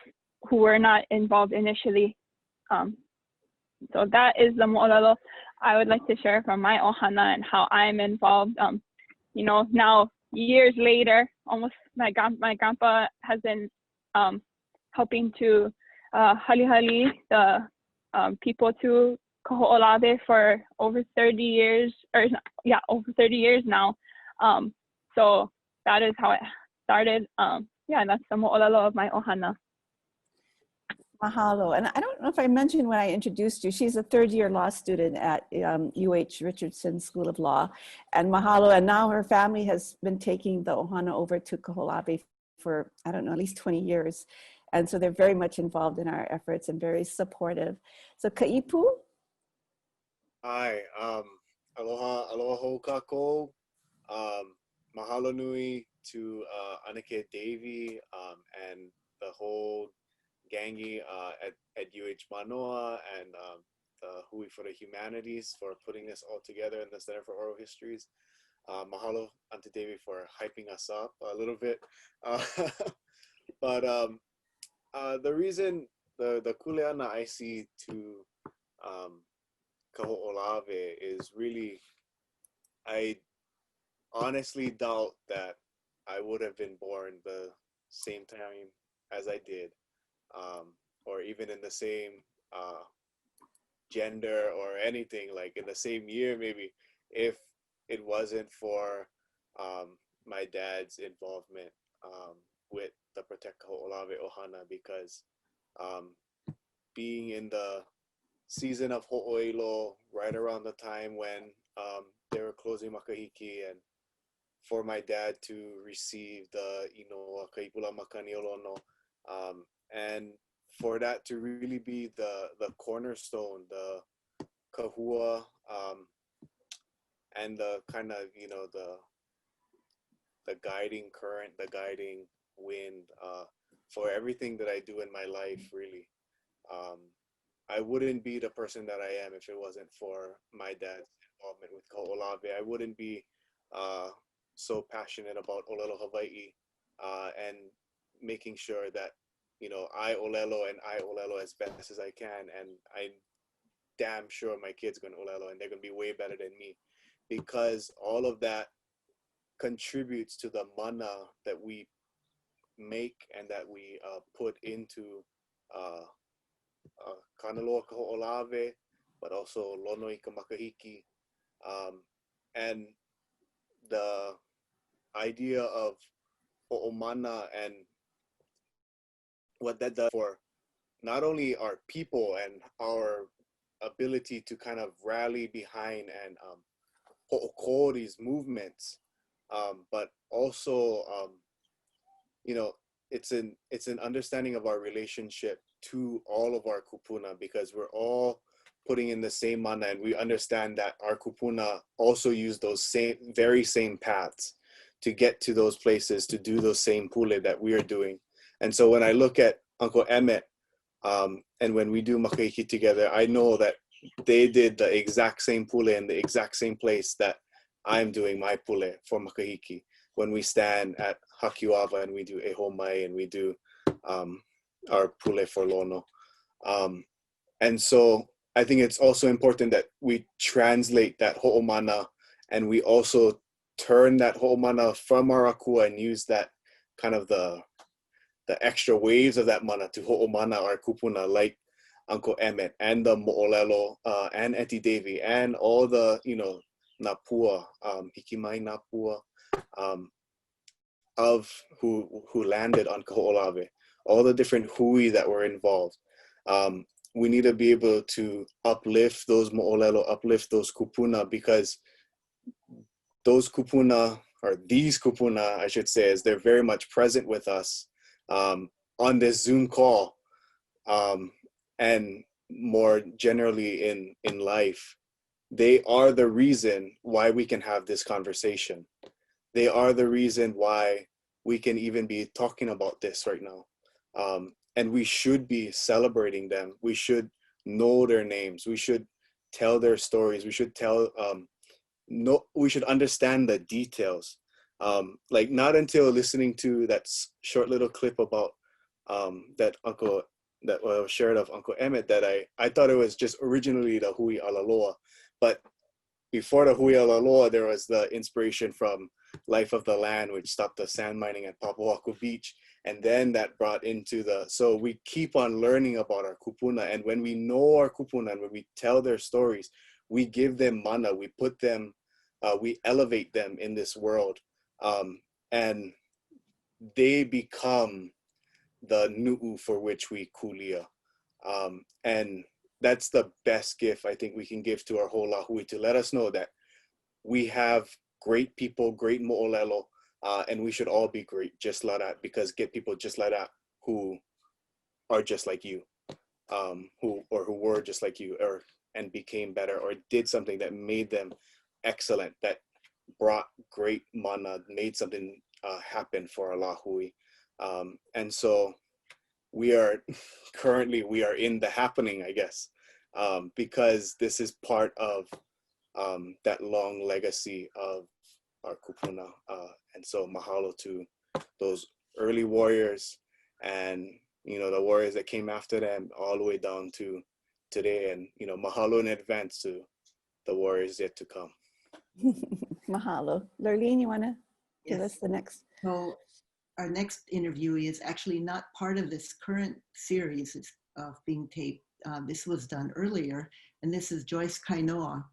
Speaker 11: who were not involved initially. So that is the mo'olelo I would like to share from my ʻOhana and how I'm involved. Now years later, almost my grandpa has been helping to halihali the people to Kahoʻolawe for over 30 years, over 30 years now. So that is how it started. That's the mo'olelo of my ʻOhana.
Speaker 1: Mahalo. And I don't know if I mentioned when I introduced you, she's a third-year law student at UH Richardson School of Law. And mahalo, and now her family has been taking the ʻOhana over to Kahoʻolawe for, I don't know, at least 20 years. And so they're very much involved in our efforts and very supportive. So Kaipu?
Speaker 2: Hi, aloha ho kākou. Mahalo nui to Anake Davey and the whole gangi at UH Manoa and the Hui for the Humanities for putting this all together in the Center for Oral Histories. Mahalo, Ante Davey, for hyping us up a little bit. But the reason, the kuleana I see to Kahoʻolawe is really, I honestly doubt that I would have been born the same time as I did. Or even in the same gender or anything, like in the same year maybe, if it wasn't for my dad's involvement with the Protect Kahoʻolawe ʻOhana, because being in the season of ho'oilo right around the time when they were closing makahiki, and for my dad to receive the inoa KaipulaumakanioLono, and for that to really be the cornerstone, the kahua, and the kind of, the guiding current, the guiding wind for everything that I do in my life, really. I wouldn't be the person that I am if it wasn't for my dad's involvement with Kahoʻolawe. I wouldn't be so passionate about Olelo Hawaii and making sure that, I olelo and I olelo as best as I can, and I'm damn sure my kids gonna olelo and they're gonna be way better than me, because all of that contributes to the mana that we make and that we put into Kanaloa Kahoʻolawe, but also Lono i ka makahiki, and the idea of ho'omana and what that does for not only our people and our ability to kind of rally behind and ho'oko these movements, but also it's an understanding of our relationship to all of our kupuna, because we're all putting in the same mana, and we understand that our kupuna also use those very same paths to get to those places, to do those same pule that we are doing. And so when I look at Uncle Emmett, and when we do makahiki together, I know that they did the exact same pule in the exact same place that I'm doing my pule for makahiki. When we stand at Hakiwava and we do eho mai and we do our pule for lono. And so I think it's also important that we translate that ho'omana, and we also turn that ho'omana from our akua and use that kind of the extra waves of that mana to ho'omana our kupuna, like Uncle Emmett and the mo'olelo and Auntie Davy and all the, you know, napua, hikimai napua of who landed on Kaho'olawe, all the different hui that were involved. We need to be able to uplift those mo'olelo, uplift those kupuna, because those kupuna, or these kupuna, I should say, as they're very much present with us on this Zoom call, and more generally in life. They are the reason why we can have this conversation. They are the reason why we can even be talking about this right now. And we should be celebrating them. We should know their names. We should tell their stories. We should tell, we should understand the details. Like, not until listening to that short little clip about that was shared of Uncle Emmett that I thought it was just originally the hui alaloa. But before the hui alaloa, there was the inspiration from Life of the Land, which stopped the sand mining at Papawaku Beach. And then that brought into so we keep on learning about our kupuna. And when we know our kupuna and when we tell their stories, we give them mana, we put them, we elevate them in this world. And they become the nu'u for which we kulia. And that's the best gift I think we can give to our whole lahui, to let us know that we have great people, great mo'olelo, and we should all be great just like that, because get people just like that who are just like you, who were just like you, and became better, or did something that made them excellent, that brought great mana, made something happen for our lahui. And so we are in the happening, I guess, because this is part of that long legacy of our kupuna. And so mahalo to those early warriors, and, you know, the warriors that came after them, all the way down to today. And, you know, mahalo in advance to the warriors yet to come.
Speaker 1: Mahalo. Lurleen, you want to give
Speaker 8: Yes.
Speaker 1: us the next?
Speaker 8: So our next interviewee is actually not part of this current series of being taped. This was done earlier, and this is Joyce Kainoa.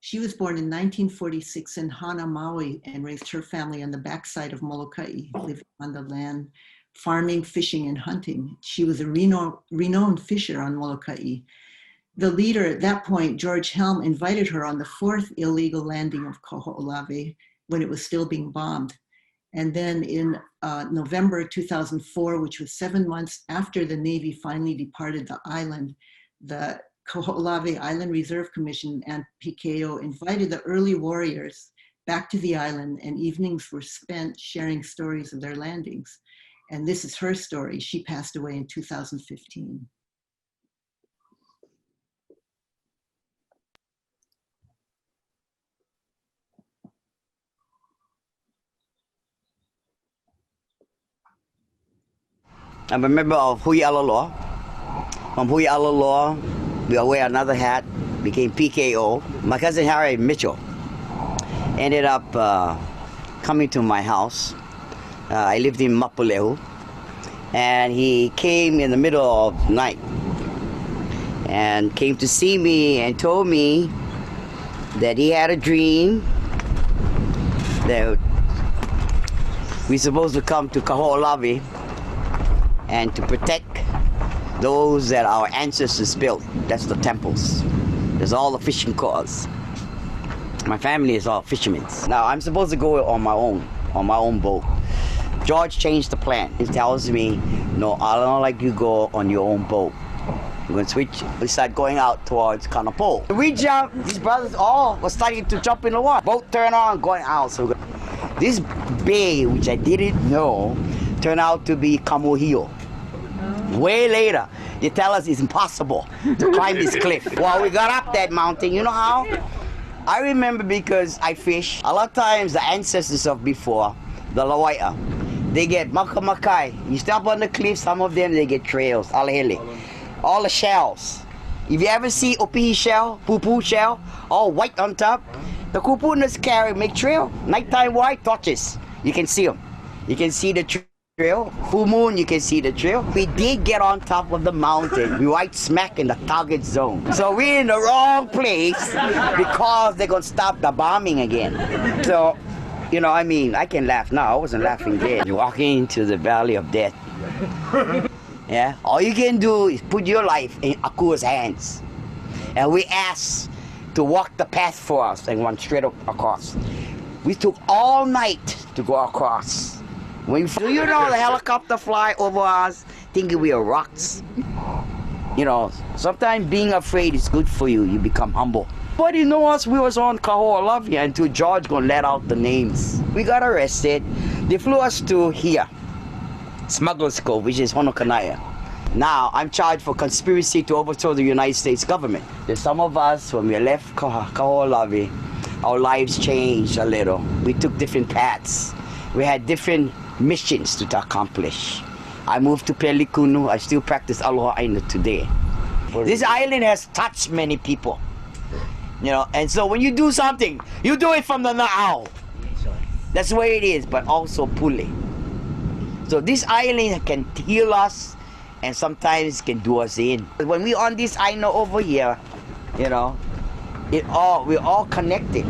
Speaker 8: She was born in 1946 in Hana, Maui, and raised her family on the backside of Molokai, living on the land, farming, fishing, and hunting. She was a renowned fisher on Molokai. The leader at that point, George Helm, invited her on the 4th illegal landing of Kaho'olawe when it was still being bombed. And then in November 2004, which was 7 months after the Navy finally departed the island, the Kaho'olawe Island Reserve Commission and PKO invited the early warriors back to the island, and evenings were spent sharing stories of their landings. And this is her story. She passed away in 2015.
Speaker 12: I'm a member of Hui Alaloa. From Hui Alaloa, we wear another hat, became PKO. My cousin Harry Mitchell ended up coming to my house. I lived in Mapulehu, and he came in the middle of the night and came to see me and told me that he had a dream that we're supposed to come to Kaho'olawe and to protect those that our ancestors built. That's the temples. There's all the fishing cores. My family is all fishermen. Now I'm supposed to go on my own boat. George changed the plan. He tells me, no, I don't like you go on your own boat. We're going to switch. We start going out towards Kanapo. We jump. These brothers all were starting to jump in the water. Boat turn on, going out. So this bay, which I didn't know, turned out to be Kamuhio. Way later, they tell us it's impossible to climb this cliff. Well, we got up that mountain. You know how? I remember because I fish. A lot of times, the ancestors of before, the Lawai'a, they get makamakai. You step on the cliff, some of them, they get trails, alahele. All the shells. If you ever see opihi shell, pupu shell, all white on top, the kupunas carry, make trail. Nighttime white torches. You can see them. You can see the trail. Full moon, you can see the trail. We did get on top of the mountain. We right smack in the target zone. So we're in the wrong place because they're gonna stop the bombing again. So, you know, I mean, I can laugh now. I wasn't laughing then. You're walking into the valley of death. Yeah, all you can do is put your life in Akua's hands. And we asked to walk the path for us and run straight across. We took all night to go across. Do you know the helicopter fly over us thinking we are rocks? You know, sometimes being afraid is good for you. You become humble. But you know us, we was on Kahoʻolawe until George gonna let out the names. We got arrested. They flew us to here. Smuggler's Cove, which is Honokanaya. Now, I'm charged for conspiracy to overthrow the United States government. There's some of us, when we left Kahoʻolawe, our lives changed a little. We took different paths. We had different missions to accomplish. I moved to Pelikunu. I still practice Aloha ʻāina today. This island has touched many people. You know, and so when you do something, you do it from the na'au. That's the way it is, but also pule. So this island can heal us and sometimes can do us in. When we're on this island over here, you know, we're all connected.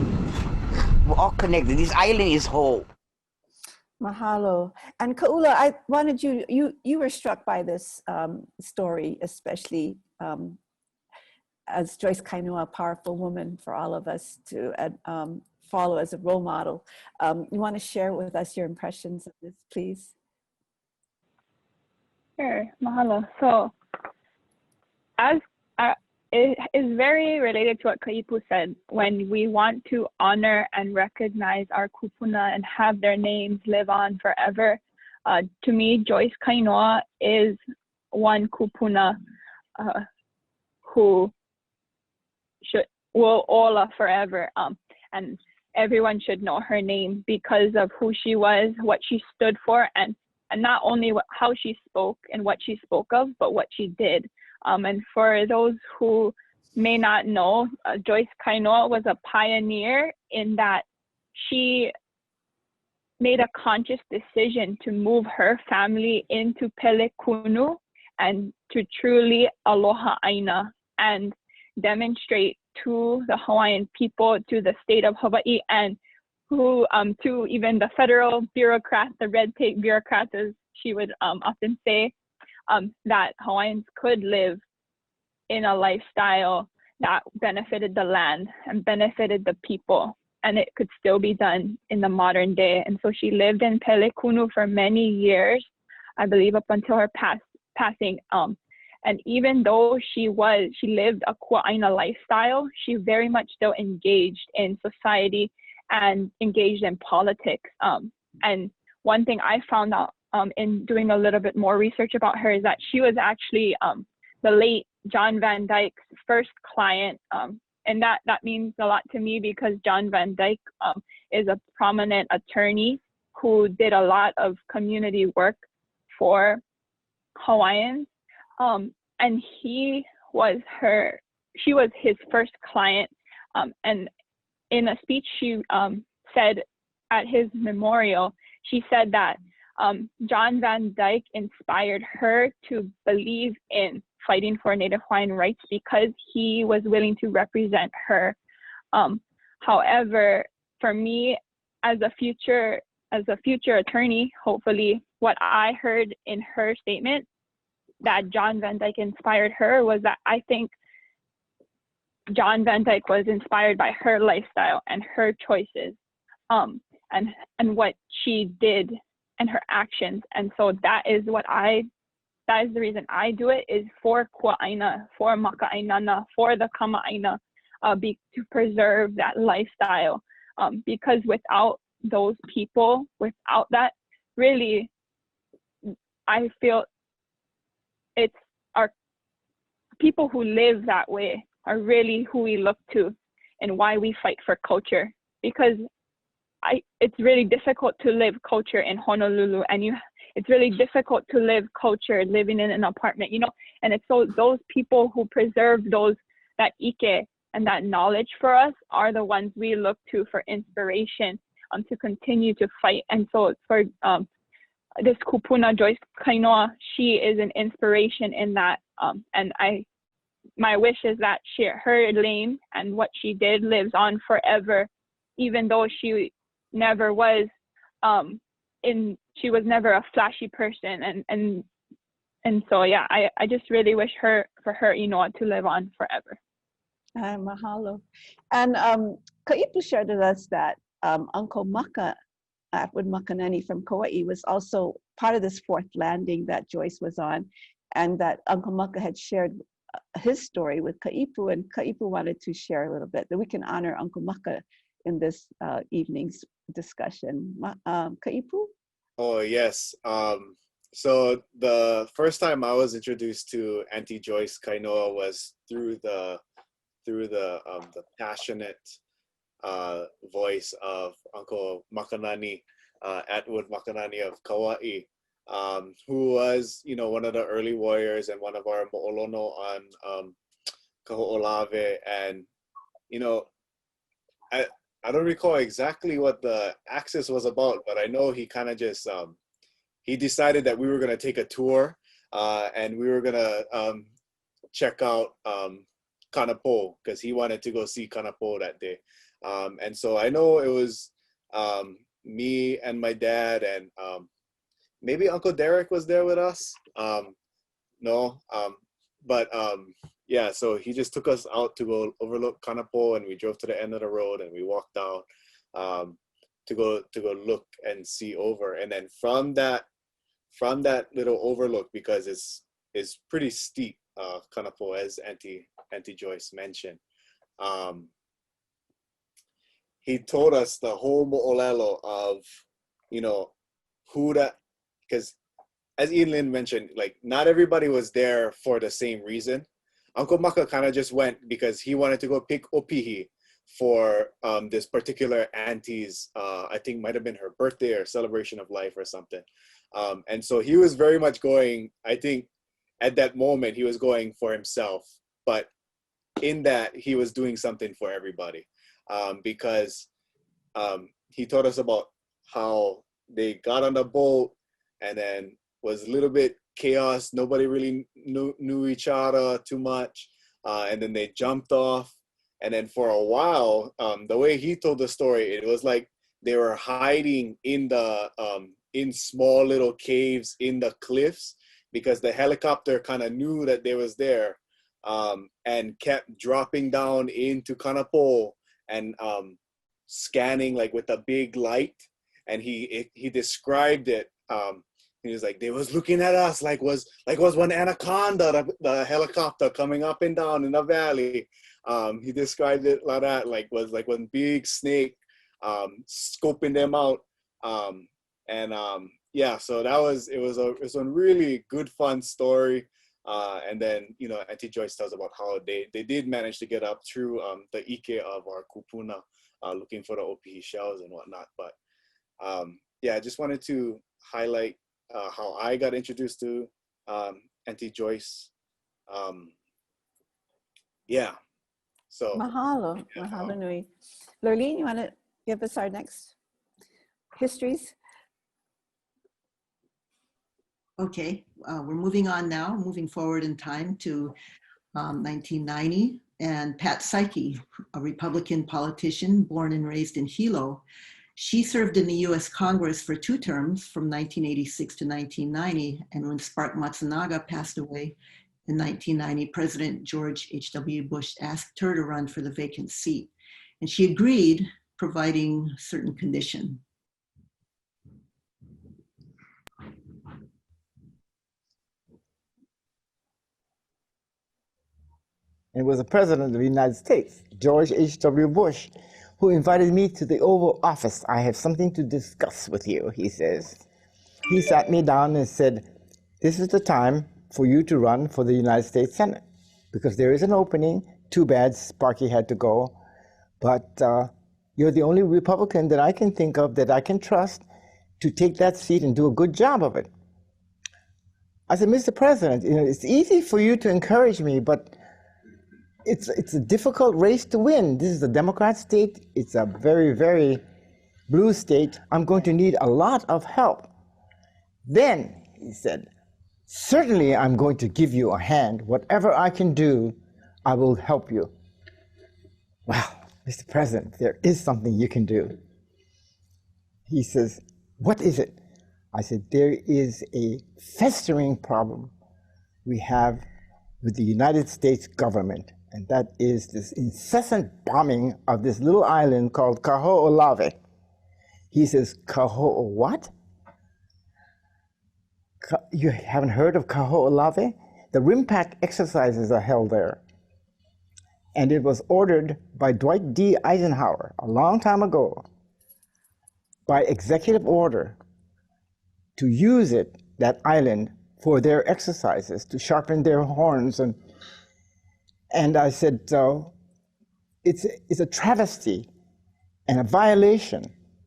Speaker 12: We're all connected. This island is whole.
Speaker 1: Mahalo. And Kaula, I wanted you were struck by this story, especially as Joyce Kainua, a powerful woman for all of us to follow as a role model. You want to share with us your impressions of this, please?
Speaker 11: Sure, mahalo. So, it is very related to what Kaipu said. When we want to honor and recognize our kupuna and have their names live on forever, to me, Joyce Kainoa is one kupuna who will ola forever. And everyone should know her name because of who she was, what she stood for, and not only how she spoke and what she spoke of, but what she did. And for those who may not know, Joyce Kainoa was a pioneer in that she made a conscious decision to move her family into Pelekunu and to truly aloha ʻāina and demonstrate to the Hawaiian people, to the state of Hawaii, and who to even the federal bureaucrats, the red tape bureaucrats, as she would often say, that Hawaiians could live in a lifestyle that benefited the land and benefited the people, and it could still be done in the modern day. And so she lived in Pelekunu for many years, I believe up until her passing. And even though she lived a kuaʻāina lifestyle, she very much still engaged in society and engaged in politics. And one thing I found out in doing a little bit more research about her is that she was actually the late John Van Dyke's first client. And that means a lot to me because John Van Dyke is a prominent attorney who did a lot of community work for Hawaiians. And she was his first client. And in a speech she said at his memorial, she said that John Van Dyke inspired her to believe in fighting for Native Hawaiian rights because he was willing to represent her. However, for me, as a future attorney, hopefully what I heard in her statement that John Van Dyke inspired her was that I think John Van Dyke was inspired by her lifestyle and her choices, and what she did and her actions. And so that is the reason I do it, is for kuaʻaina, for maka'ainana, for the kama'aina, to preserve that lifestyle. Because without those people, without that, really, I feel it's our people who live that way are really who we look to and why we fight for culture. Because it's really difficult to live culture in Honolulu, and it's really difficult to live culture living in an apartment, and it's those people who preserve that ike and that knowledge for us are the ones we look to for inspiration to continue to fight. And so for this kupuna, Joyce Kainoa, she is an inspiration in that. And my wish is that her lane and what she did lives on forever, even though she never was she was never a flashy person. And so, yeah, I just really wish for her, to live on forever.
Speaker 1: Mahalo. And Ka'ipu shared with us that Uncle Maka, Atwood Makanani from Kauai, was also part of this fourth landing that Joyce was on, and that Uncle Maka had shared his story with Ka'ipu, and Ka'ipu wanted to share a little bit, that we can honor Uncle Maka in this evening's discussion. Ka'ipu?
Speaker 2: Oh, yes. So the first time I was introduced to Auntie Joyce Kainoa was through the passionate voice of Uncle Makanani, Atwood Makanani of Kauai, who was, one of the early warriors and one of our mo'olono on Kahoʻolawe. And, I don't recall exactly what the axis was about, but I know he kind of just, he decided that we were going to take a tour and we were going to check out Kanapo, because he wanted to go see Kanapo that day. And so I know it was me and my dad, and maybe Uncle Derek was there with us. Yeah, so he just took us out to go overlook Kanapo, and we drove to the end of the road and we walked out to go look and see over. And then from that little overlook, because it's pretty steep, Kanapo, as Auntie Joyce mentioned, he told us the whole mo'olelo of, who that, because as Ian Lynn mentioned, like, not everybody was there for the same reason. Uncle Maka kind of just went because he wanted to go pick opihi for this particular auntie's, I think might have been her birthday or celebration of life or something. And so he was very much going, I think at that moment he was going for himself, but in that he was doing something for everybody, because he told us about how they got on the boat and then was a little bit chaos. Nobody really knew each other too much. And then they jumped off. And then for a while, the way he told the story, it was like they were hiding in in small little caves in the cliffs, because the helicopter kind of knew that they was there, and kept dropping down into Kanapo and scanning like with a big light. And he described it. He was like, they was looking at us like was one anaconda, the helicopter coming up and down in the valley. He described it like that, like was like one big snake scoping them out. Yeah, so it was a really good, fun story. And then, Auntie Joyce tells about how they did manage to get up through the ike of our kupuna, looking for the opihi shells and whatnot. But yeah, I just wanted to highlight how I got introduced to Auntie Joyce. Yeah. So
Speaker 1: Mahalo.
Speaker 2: Yeah.
Speaker 1: Mahalo nui. Lurleen, you want to give us our next histories?
Speaker 8: Okay, we're moving on now, moving forward in time to 1990. And Pat Psyche, a Republican politician born and raised in Hilo, she served in the US Congress for 2 terms from 1986 to 1990. And when Spark Matsunaga passed away in 1990, President George H.W. Bush asked her to run for the vacant seat. And she agreed, providing certain condition.
Speaker 13: And it was the President of the United States, George H.W. Bush, who invited me to the Oval Office. I have something to discuss with you, he says. He sat me down and said, this is the time for you to run for the United States Senate, because there is an opening. Too bad Sparky had to go, but you're the only Republican that I can think of that I can trust to take that seat and do a good job of it. I said, Mr. President, it's easy for you to encourage me, but it's a difficult race to win. This is a Democrat state. It's a very, very blue state. I'm going to need a lot of help. Then he said, certainly I'm going to give you a hand. Whatever I can do, I will help you. Well, Mr. President, there is something you can do. He says, what is it? I said, there is a festering problem we have with the United States government, and that is this incessant bombing of this little island called Kahoʻolawe. He says, what? You haven't heard of Kahoʻolawe? The RIMPAC exercises are held there. And it was ordered by Dwight D. Eisenhower a long time ago by executive order to use it, that island, for their exercises, to sharpen their horns. And I said, it's a travesty and a violation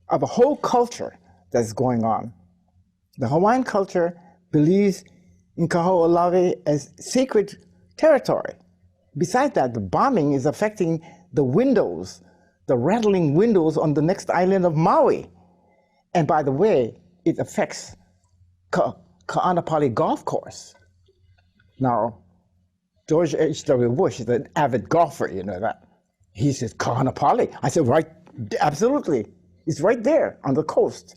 Speaker 13: of a whole culture that's going on. The Hawaiian culture believes in Kahoʻolawe as sacred territory. Besides that, the bombing is affecting the windows, the rattling windows on the next island of Maui. And by the way, it affects Ka'anapali Golf Course. Now, George H.W. Bush is an avid golfer, you know that. He says, Ka'anapali. I said, right, absolutely. It's right there on the coast.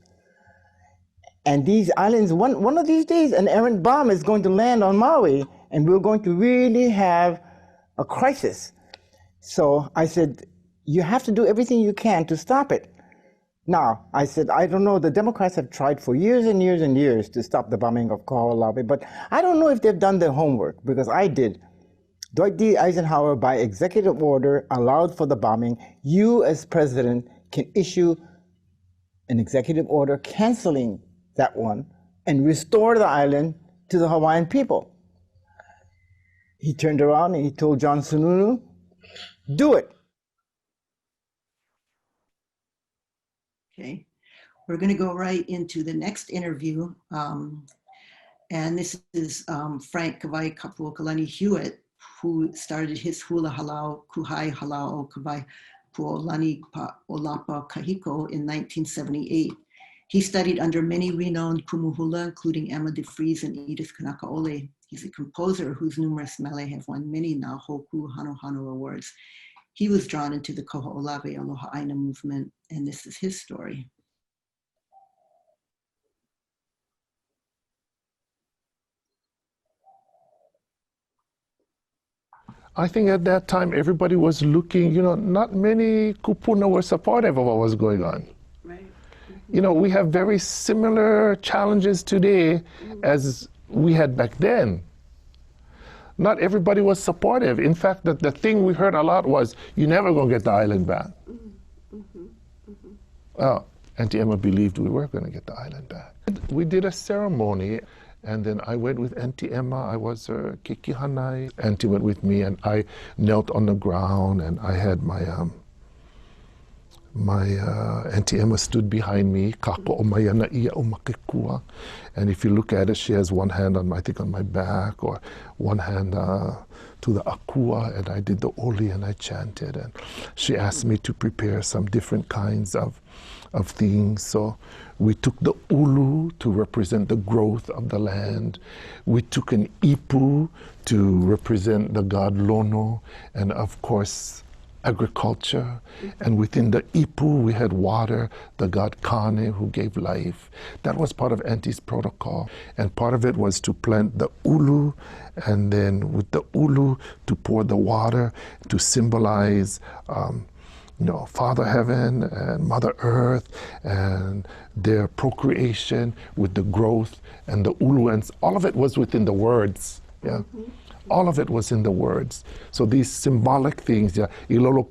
Speaker 13: And these islands, one of these days, an errant bomb is going to land on Maui, and we're going to really have a crisis. So I said, you have to do everything you can to stop it. Now, I said, I don't know, the Democrats have tried for years and years and years to stop the bombing of Kahoʻolawe, but I don't know if they've done their homework, because I did. Dwight D. Eisenhower, by executive order, allowed for the bombing. You, as president, can issue an executive order canceling that one and restore the island to the Hawaiian people. He turned around and he told John Sununu, do it.
Speaker 8: Okay, we're going to go right into the next interview. And this is Frank Kawai Kapuokalani Hewitt, who started his hula halau, kuhai halau kawai puolani pa olapa kahiko in 1978. He studied under many renowned kumuhula, including Emma DeFries and Edith Kanakaole. He's a composer whose numerous mele have won many na hoku hano awards. He was drawn into the Koho'olawe Aloha ʻāina movement, and this is his story.
Speaker 14: I think at that time everybody was looking, not many kupuna were supportive of what was going on. Right. We have very similar challenges today as we had back then. Not everybody was supportive. In fact, the thing we heard a lot was, you're never going to get the island back. Oh, Auntie Emma believed we were going to get the island back. We did a ceremony, and then I went with Auntie Emma. I was her kikihanai. Auntie went with me, and I knelt on the ground, and I had my Auntie Emma stood behind me, and if you look at it, she has one hand on my back, or one hand to the akua, and I did the oli and I chanted, and she asked me to prepare some different kinds of things. So we took the ulu to represent the growth of the land. We took an ipu to represent the god Lono, and of course agriculture, and within the ipu we had water, the god Kane who gave life. That was part of Auntie's protocol, and part of it was to plant the ulu, and then with the ulu to pour the water to symbolize Father Heaven and Mother Earth and their procreation with the growth and the ulu, and all of it was within the words. Yeah. All of it was in the words. So these symbolic things, ika olelo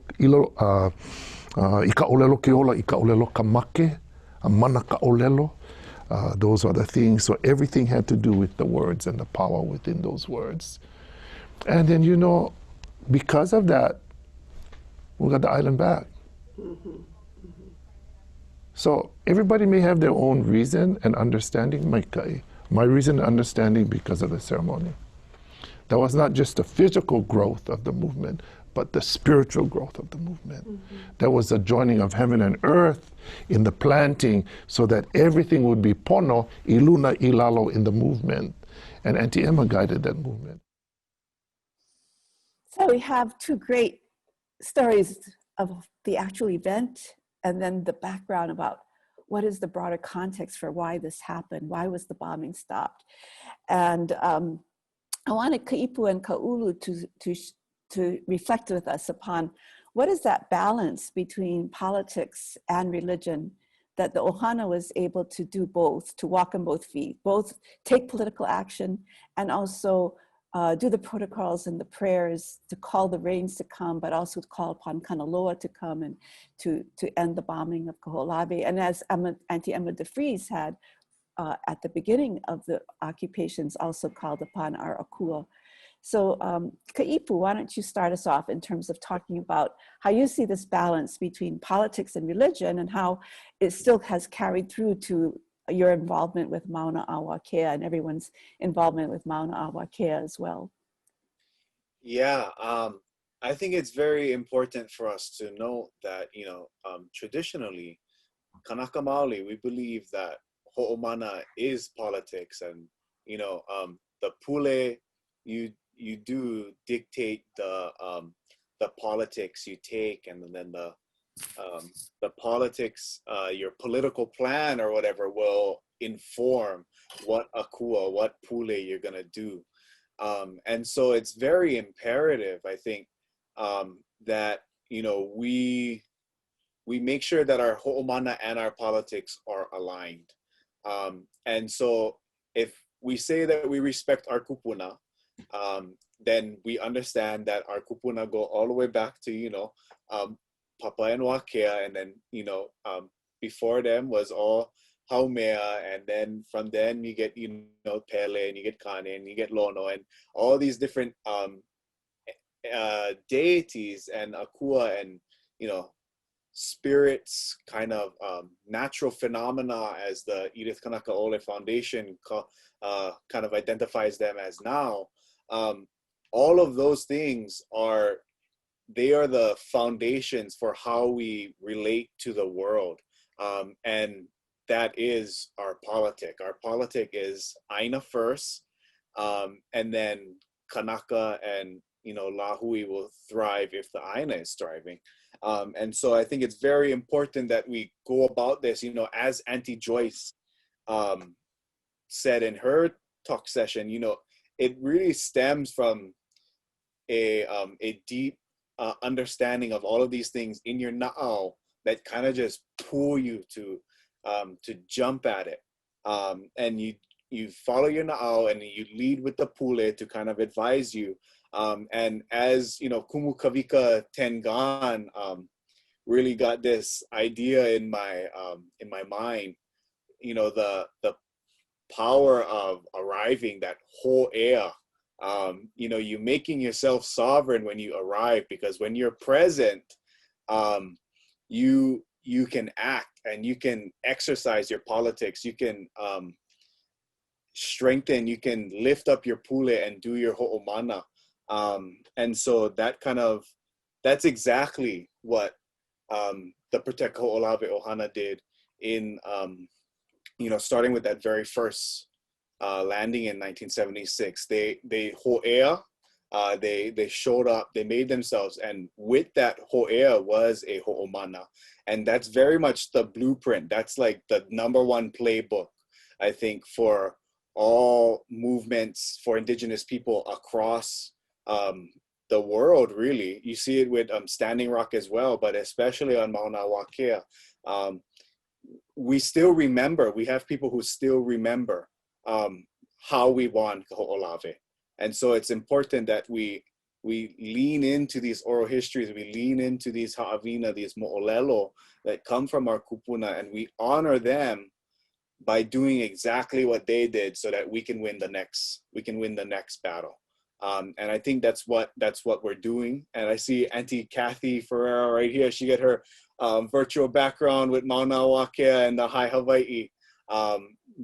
Speaker 14: keola, ika olelo kamake, mana ka olelo, those are the things. So everything had to do with the words and the power within those words. And then, you know, because of that, we got the island back. So everybody may have their own reason and understanding. My reason and understanding because of the ceremony. That was not just the physical growth of the movement, but the spiritual growth of the movement. There was a joining of heaven and earth in the planting so that everything would be pono, iluna, ilalo in the movement. And Auntie Emma guided that movement.
Speaker 1: So we have two great stories of the actual event and then the background about what is the broader context for why this happened, why was the bombing stopped. And I wanted Kaipu and Kaulu to reflect with us upon what is that balance between politics and religion that the ʻOhana was able to do both, to walk on both feet, both take political action and also do the protocols and the prayers to call the rains to come, but also to call upon Kanaloa to come and to end the bombing of Kahoʻolawe. And as Auntie Emma DeFries had at the beginning of the occupations also called upon our akua. So Kaipu, why don't you start us off in terms of talking about how you see this balance between politics and religion and how it still has carried through to your involvement with Mauna a Wakea and everyone's involvement with Mauna a Wakea as well.
Speaker 2: Yeah, I think it's very important for us to know that, you know, traditionally, Kanaka Maoli, we believe that ho'omana is politics, and, you know, the pule, you do dictate the politics you take, and then the politics, your political plan or whatever will inform what akua, what pule you're gonna do. And so it's very imperative, I think, that, you know, we make sure that our ho'omana and our politics are aligned. And so if we say that we respect our kupuna, then we understand that our kupuna go all the way back to, you know, Papa and Wakea, and then, you know, before them was all Haumea, and then from then you get, you know, Pele, and you get Kane, and you get Lono, and all these different deities and akua and, you know, spirits, kind of natural phenomena, as the Edith Kanakaʻole Foundation kind of identifies them as now. All of those things they are the foundations for how we relate to the world. And that is our politic. Our politic is ʻāina first, and then Kanaka and, you know, Lahui will thrive if the ʻāina is thriving. And so I think it's very important that we go about this, you know, as Auntie Joyce said in her talk session, you know, it really stems from a deep understanding of all of these things in your na'au that kind of just pull you to jump at it. And you follow your na'au and you lead with the pule to kind of advise you. And as, you know, Kumu Kavika Tengan really got this idea in my mind, you know, the power of arriving, that whole air, you know, you making yourself sovereign when you arrive, because when you're present, you can act and you can exercise your politics, you can strengthen, you can lift up your pule and do your ho'omana. And so that's exactly what the Protect Kahoʻolawe ʻOhana did in, you know, starting with that very first landing in 1976. They ho'ea, they showed up, they made themselves, and with that ho'ea was a ho'omana. And that's very much the blueprint. That's like the #1 playbook, I think, for all movements for indigenous people across the world, really. You see it with Standing Rock as well, but especially on Mauna Wakea. We still remember, we have people who still remember how we won Kahoʻolawe. And so it's important that we lean into these oral histories, we lean into these ha'awina, these mo'olelo that come from our kupuna, and we honor them by doing exactly what they did so that we can win the next battle. And I think that's what we're doing. And I see Auntie Kathy Ferreira right here. She got her virtual background with Mauna Wakea and the High Hawaii.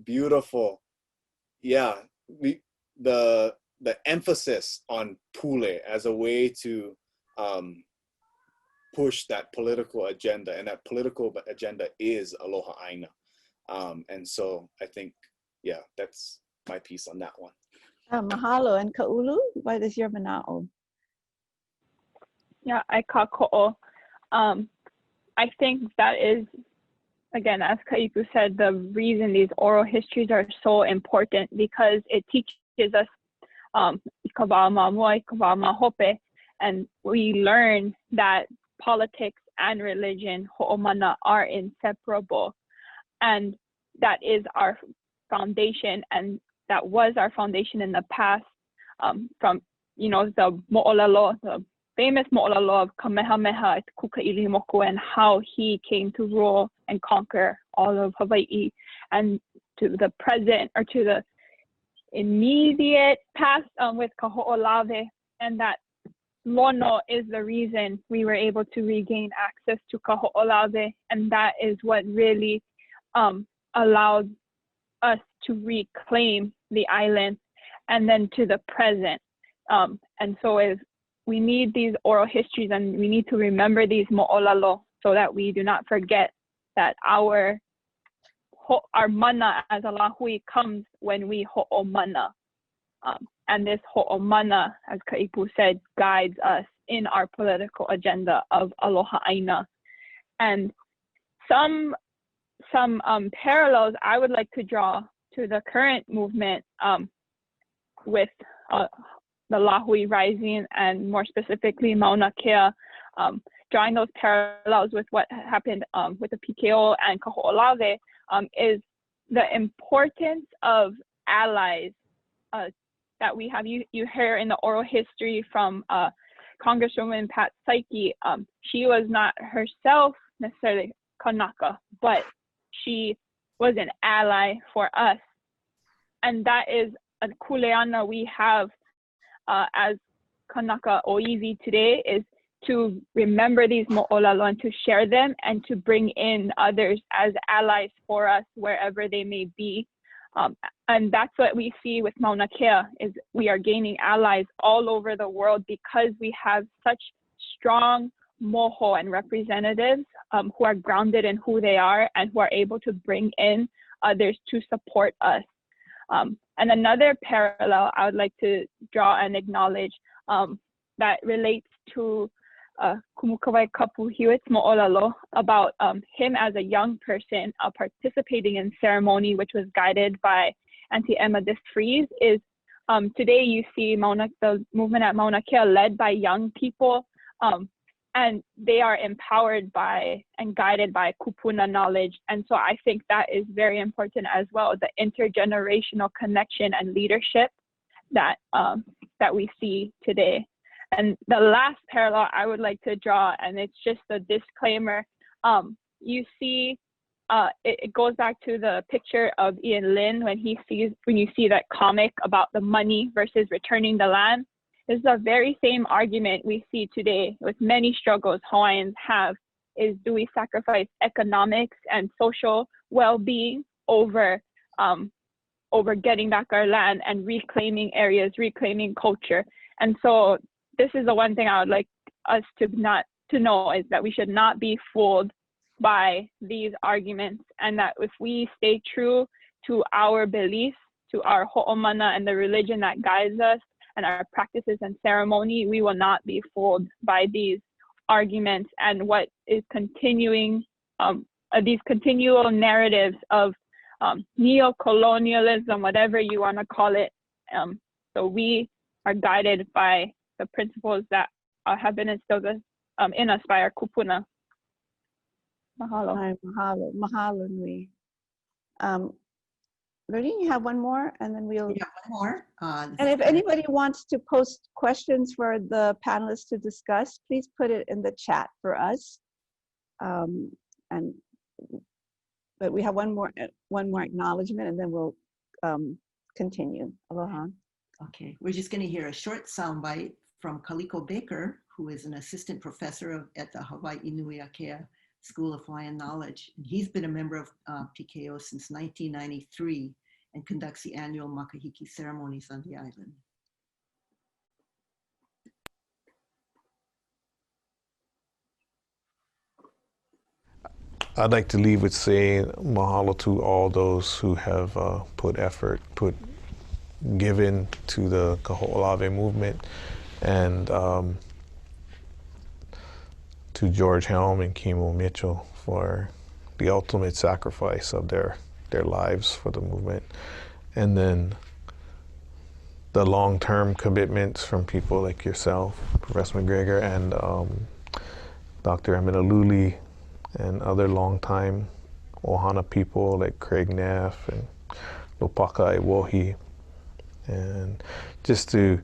Speaker 2: Beautiful. Yeah, the emphasis on pule as a way to push that political agenda, and that political agenda is Aloha ʻāina. And so I think, yeah, that's my piece on that one.
Speaker 1: Mahalo. And Kaulu, what is your mana'o?
Speaker 11: Yeah, I kāko'o. I think that is, again, as Kaipu said, the reason these oral histories are so important, because it teaches us and we learn that politics and religion, ho'omana, are inseparable. And that is our foundation, and that was our foundation in the past, from, you know, the mo'olelo, the famous mo'olelo of Kamehameha Kukaʻilimoku, and how he came to rule and conquer all of Hawaii, and to the present, or to the immediate past with Kahoʻolawe, and that Lono is the reason we were able to regain access to Kahoʻolawe, and that is what really allowed us to reclaim the island, and then to the present. And so is we need these oral histories, and we need to remember these mo'olelo so that we do not forget that our mana as a lahui comes when we ho'omana. And this ho'omana, as Kaipu said, guides us in our political agenda of Aloha ʻāina. And some parallels I would like to draw to the current movement with the Lahui Rising, and more specifically Mauna Kea, drawing those parallels with what happened with the PKO and Kahoʻolawe, is the importance of allies that we have. You hear in the oral history from Congresswoman Pat Saiki. She was not herself necessarily Kanaka, but she was an ally for us. And that is a kuleana we have as Kanaka Oiwi today, is to remember these mo'olelo and to share them, and to bring in others as allies for us wherever they may be. And that's what we see with Mauna Kea, is we are gaining allies all over the world because we have such strong moho and representatives who are grounded in who they are, and who are able to bring in others to support us. And another parallel I would like to draw and acknowledge that relates to Kumukawai Kapu Hewitt's mo'olelo, about him as a young person participating in ceremony, which was guided by Auntie Emma Disfries, is today you see the movement at Mauna Kea led by young people, and they are empowered by and guided by kupuna knowledge. And so I think that is very important as well, the intergenerational connection and leadership that that we see today. And the last parallel I would like to draw, and it's just a disclaimer, you see, it goes back to the picture of Ian Lin when you see that comic about the money versus returning the land. This is the very same argument we see today with many struggles Hawaiians have, is do we sacrifice economics and social well-being over getting back our land and reclaiming areas, reclaiming culture. And so this is the one thing I would like us to know, is that we should not be fooled by these arguments, and that if we stay true to our beliefs, to our ho'omana and the religion that guides us, and our practices and ceremony, we will not be fooled by these arguments and what is continuing, these continual narratives of neo-colonialism, whatever you want to call it. So we are guided by the principles that have been instilled in us by our kupuna. Mahalo.
Speaker 1: Hi, mahalo, mahalo nui. Lorene, you have one more, and then we'll.
Speaker 8: Yeah, more.
Speaker 1: And if anybody wants to post questions for the panelists to discuss, please put it in the chat for us. But we have one more acknowledgement, and then we'll continue. Aloha.
Speaker 8: Okay, we're just going to hear a short soundbite from Kaliko Baker, who is an assistant professor at the Hawaii Nui Akea School of Hawaiian Knowledge. And he's been a member of PKO since 1993 and conducts the annual makahiki ceremonies on the island.
Speaker 15: I'd like to leave with saying mahalo to all those who have put effort, given to the Kahoʻolawe movement, and to George Helm and Kimo Mitchell for the ultimate sacrifice of their lives for the movement. And then the long-term commitments from people like yourself, Professor McGregor, and Dr. Amina Luli, and other long-time ʻOhana people like Craig Neff and Lopaka Iwohi, and just to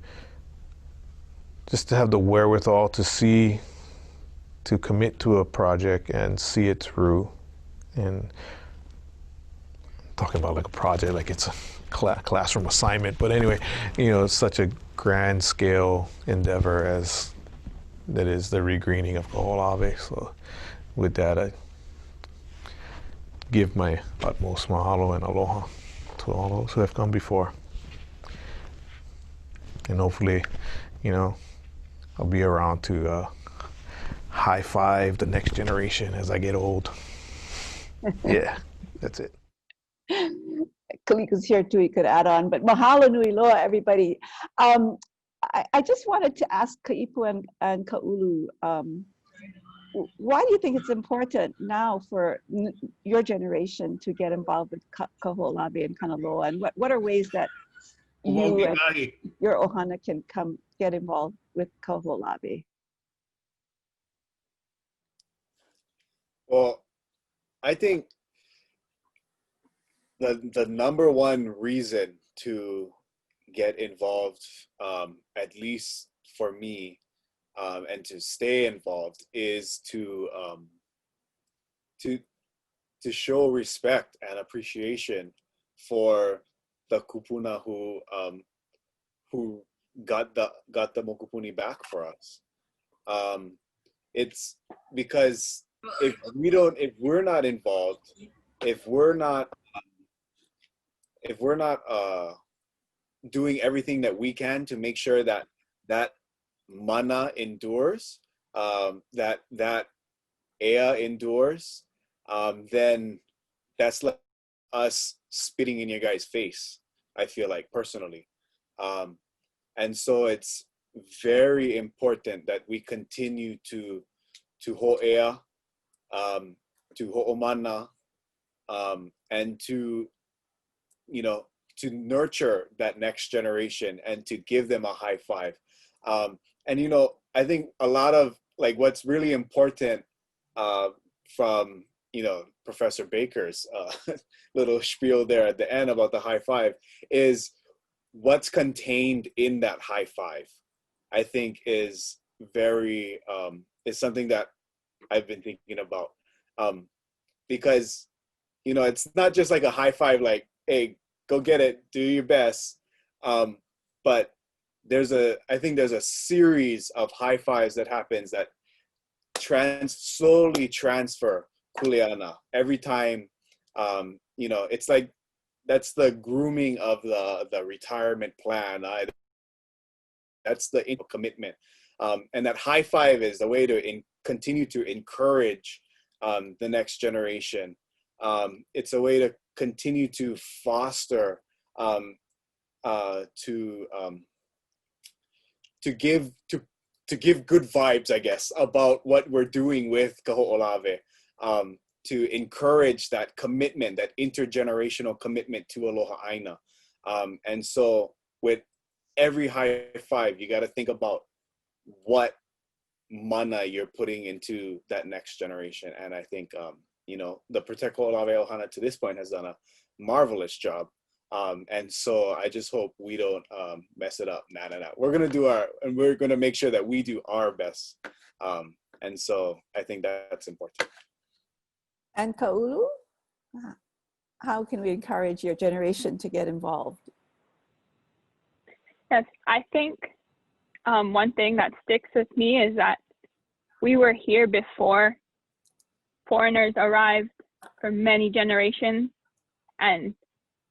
Speaker 15: have the wherewithal to commit to a project and see it through. And talking about like a project like it's a classroom assignment, but anyway, you know, it's such a grand scale endeavor as that is the regreening of Kahoʻolawe. So with that, I give my utmost mahalo and aloha to all those who have come before. And hopefully, you know, I'll be around to high five the next generation as I get old. Yeah, that's it.
Speaker 1: Kalika's here too, he could add on, but mahalo nui loa, everybody. I just wanted to ask Kaipu and Kaulu, why do you think it's important now for your generation to get involved with Kahoʻolawe and Kanaloa, and what are ways that you and your ʻOhana can come get involved with Kahoʻolawe?
Speaker 2: Well, I think the number one reason to get involved, at least for me, and to stay involved, is to show respect and appreciation for the kupuna who got the mokupuni back for us. It's because if we're not involved, if we're not doing everything that we can to make sure that mana endures, that ea endures, then that's like us spitting in your guys' face, I feel like, personally. And so it's very important that we continue to ho'ea, to ho'omana, and to nurture that next generation and to give them a high five. And I think a lot of like what's really important from Professor Baker's little spiel there at the end about the high five is what's contained in that high five. I think is very is something that I've been thinking about, because it's not just like a high five like, hey, go get it, do your best, but I think there's a series of high fives that happens that slowly transfer kuleana every time. It's like that's the grooming of the retirement plan. That's the commitment, and that high five is the way to continue to encourage the next generation. It's a way to continue to foster, to give good vibes, I guess, about what we're doing with Kahoʻolawe, to encourage that commitment, that intergenerational commitment to Aloha ʻāina. And so with every high five, you got to think about what mana you're putting into that next generation. And I think, the Protect Kahoʻolawe ʻOhana to this point has done a marvelous job And so I just hope we don't mess it up. Nah. We're gonna do and we're gonna make sure that we do our best. And so I think that's important.
Speaker 1: And Kaulu, how can we encourage your generation to get involved?
Speaker 11: Yes, I think one thing that sticks with me is that we were here before foreigners arrived for many generations, and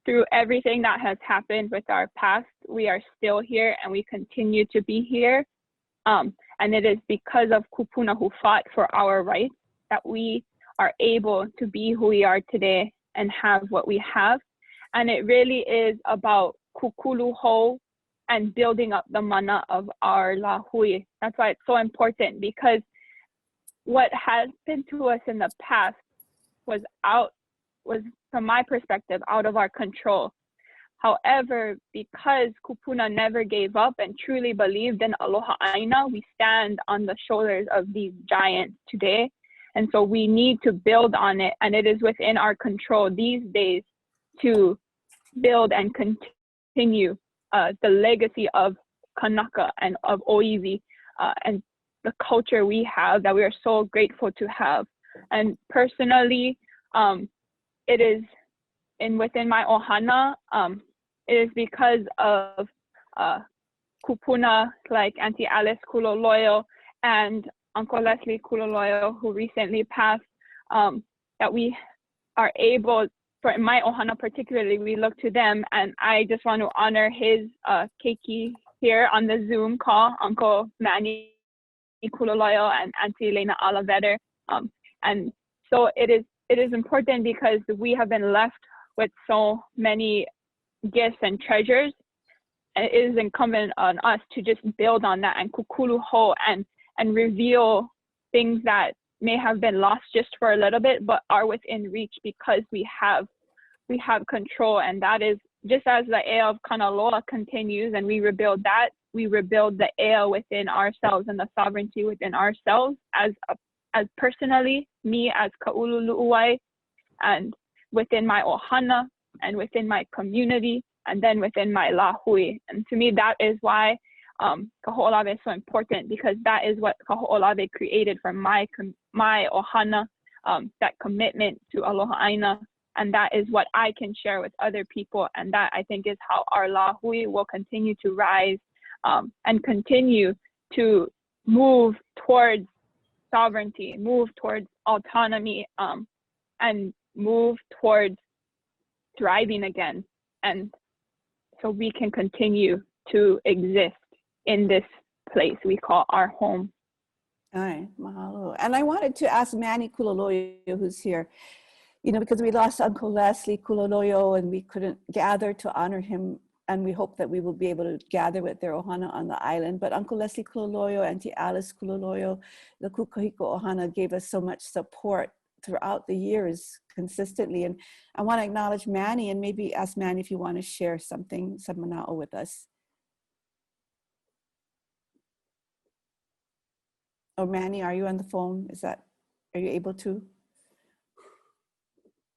Speaker 11: through everything that has happened with our past, we are still here and we continue to be here. And it is because of kupuna who fought for our rights that we are able to be who we are today and have what we have. And it really is about kukulu ho and building up the mana of our lahui. That's why it's so important, because what happened to us in the past was from my perspective, out of our control. However, because kupuna never gave up and truly believed in Aloha ʻāina, we stand on the shoulders of these giants today. And so we need to build on it. And it is within our control these days to build and continue the legacy of Kanaka and of Oiwi and the culture we have that we are so grateful to have. And personally, it is within my ʻOhana, it is because of kupuna like Auntie Alice Kuloloyo and Uncle Leslie Kuloloyo, who recently passed, that we are able, for my ʻOhana particularly, we look to them. And I just want to honor his keiki here on the Zoom call, Uncle Manny Kuloloyo and Auntie Lena Alavetter. And so it is important because we have been left with so many gifts and treasures. And it is incumbent on us to just build on that and kukulu ho and reveal things that may have been lost just for a little bit, but are within reach because we have control. And that is just as the ea of Kanaloa continues and we rebuild that, we rebuild the ea within ourselves and the sovereignty within ourselves as personally, me as Ka'ulu Luʻuwai, and within my ʻOhana and within my community, and then within my lahui. And to me, that is why Kahoʻolawe is so important, because that is what Kahoʻolawe created from my ʻOhana, that commitment to Aloha ʻāina, and that is what I can share with other people. And that, I think, is how our lahui will continue to rise and continue to move towards sovereignty, move towards autonomy, and move towards thriving again. And so we can continue to exist in this place we call our home.
Speaker 1: All right, mahalo. And I wanted to ask Manny Kuloloyo, who's here, because we lost Uncle Leslie Kuloloyo and we couldn't gather to honor him. And we hope that we will be able to gather with their ʻOhana on the island. But Uncle Leslie Kuloloyo, Auntie Alice Kuloloyo, the Kukahiko ʻOhana gave us so much support throughout the years consistently. And I want to acknowledge Manny and maybe ask Manny if you want to share something, some mana'o with us. Oh, Manny, are you on the phone? Are you able to?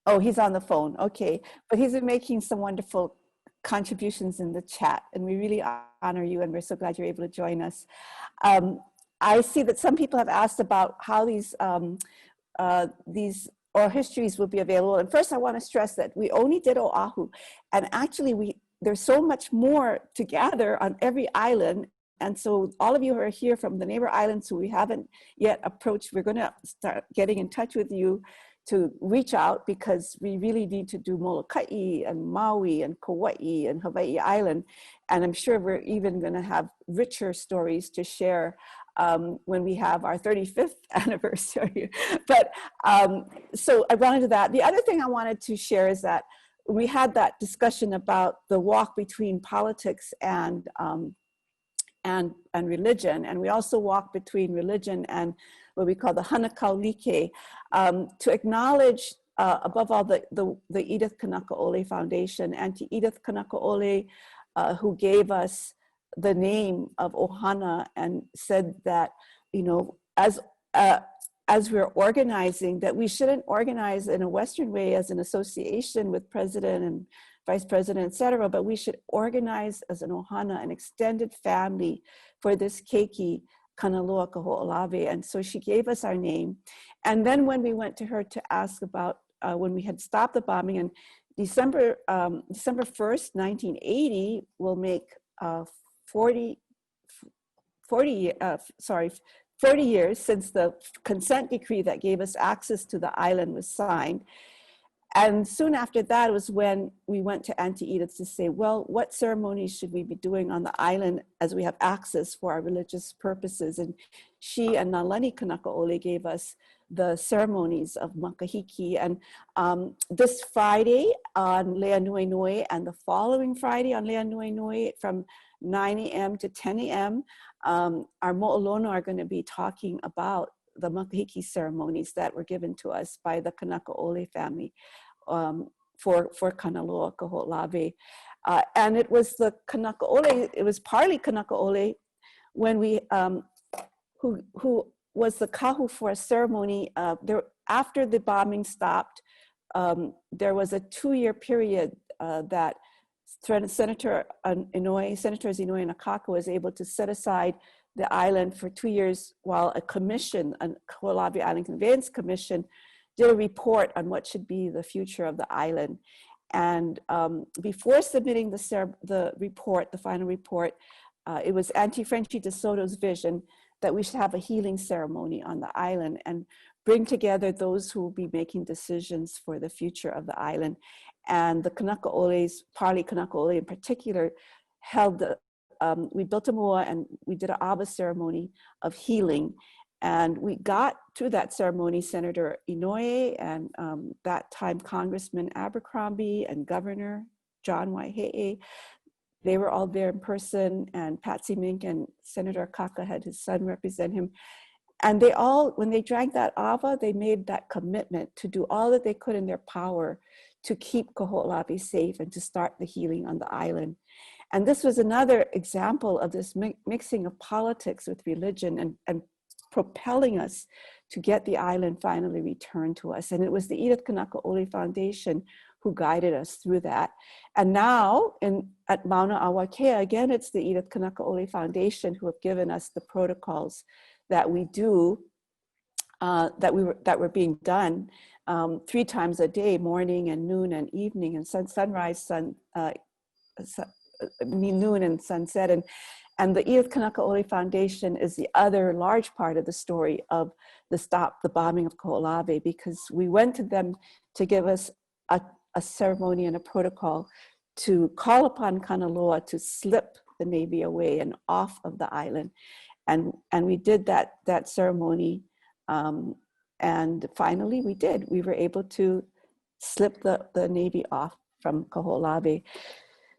Speaker 1: Oh, he's on the phone. Okay. But he's been making some wonderful contributions in the chat, and we really honor you, and we're so glad you're able to join us. I see that some people have asked about how these oral histories will be available. And first I want to stress that we only did Oahu, and actually there's so much more to gather on every island. And so all of you who are here from the neighbor islands who we haven't yet approached, we're going to start getting in touch with you to reach out, because we really need to do Molokai and Maui and Kauai and Hawaii Island. And I'm sure we're even going to have richer stories to share when we have our 35th anniversary. But so I wanted to that. The other thing I wanted to share is that we had that discussion about the walk between politics and religion. And we also walk between religion and what we call the Hanakaulike, to acknowledge above all the Edith Kanakaʻole Foundation, Auntie Edith Kanakaʻole, who gave us the name of ʻOhana and said that, as as we're organizing, that we shouldn't organize in a Western way as an association with president and vice president, et cetera, but we should organize as an ʻOhana, an extended family for this keiki, Kanaloa Kahoʻolawe. And so she gave us our name. And then when we went to her to ask about when we had stopped the bombing, and December 1st, 1980 will make 40 years since the consent decree that gave us access to the island was signed. And soon after that was when we went to Auntie Edith to say, well, what ceremonies should we be doing on the island as we have access for our religious purposes? And she and Nalani Kanakaʻole gave us the ceremonies of makahiki. And this Friday on Lea Nui Nui and the following Friday on Lea Nui Nui from 9 a.m. to 10 a.m., our mo'olono are going to be talking about the makahiki ceremonies that were given to us by the Kanakaʻole family for Kanaloa Kahoʻolawe. And it was the Kanakaʻole, it was partly Kanakaʻole when we, who was the kahu for a ceremony. After the bombing stopped, there was a 2-year period that Senators Inouye and Akaka was able to set aside the island for 2 years while a commission, a Kahoʻolawe Island Conveyance Commission, did a report on what should be the future of the island. And before submitting the report, the final report, it was Auntie Frenchie de Soto's vision that we should have a healing ceremony on the island and bring together those who will be making decisions for the future of the island. And the Kanakaʻoles, Parli Kanakaʻole in particular, held the we built a mua and we did an aba ceremony of healing. And we got to that ceremony, Senator Inouye and that time Congressman Abercrombie and Governor John Waihe'e. They were all there in person, and Patsy Mink and Senator Akaka had his son represent him. And they all, when they drank that ava, they made that commitment to do all that they could in their power to keep Kahoʻolawe safe and to start the healing on the island. And this was another example of this mixing of politics with religion and propelling us to get the island finally returned to us. And it was the Edith Kanakaʻole Foundation who guided us through that. And now at Mauna Awakea, again, it's the Edith Kanakaʻole Foundation who have given us the protocols that we do, that were being done 3 times a day, morning and noon and evening, and sunrise, noon and sunset. And the Edith Kanakaʻole Foundation is the other large part of the story of the bombing of Kahoʻolawe, because we went to them to give us a ceremony and a protocol to call upon Kanaloa to slip the Navy away and off of the island. And we did that ceremony. And finally we did. We were able to slip the Navy off from Kahoʻolawe.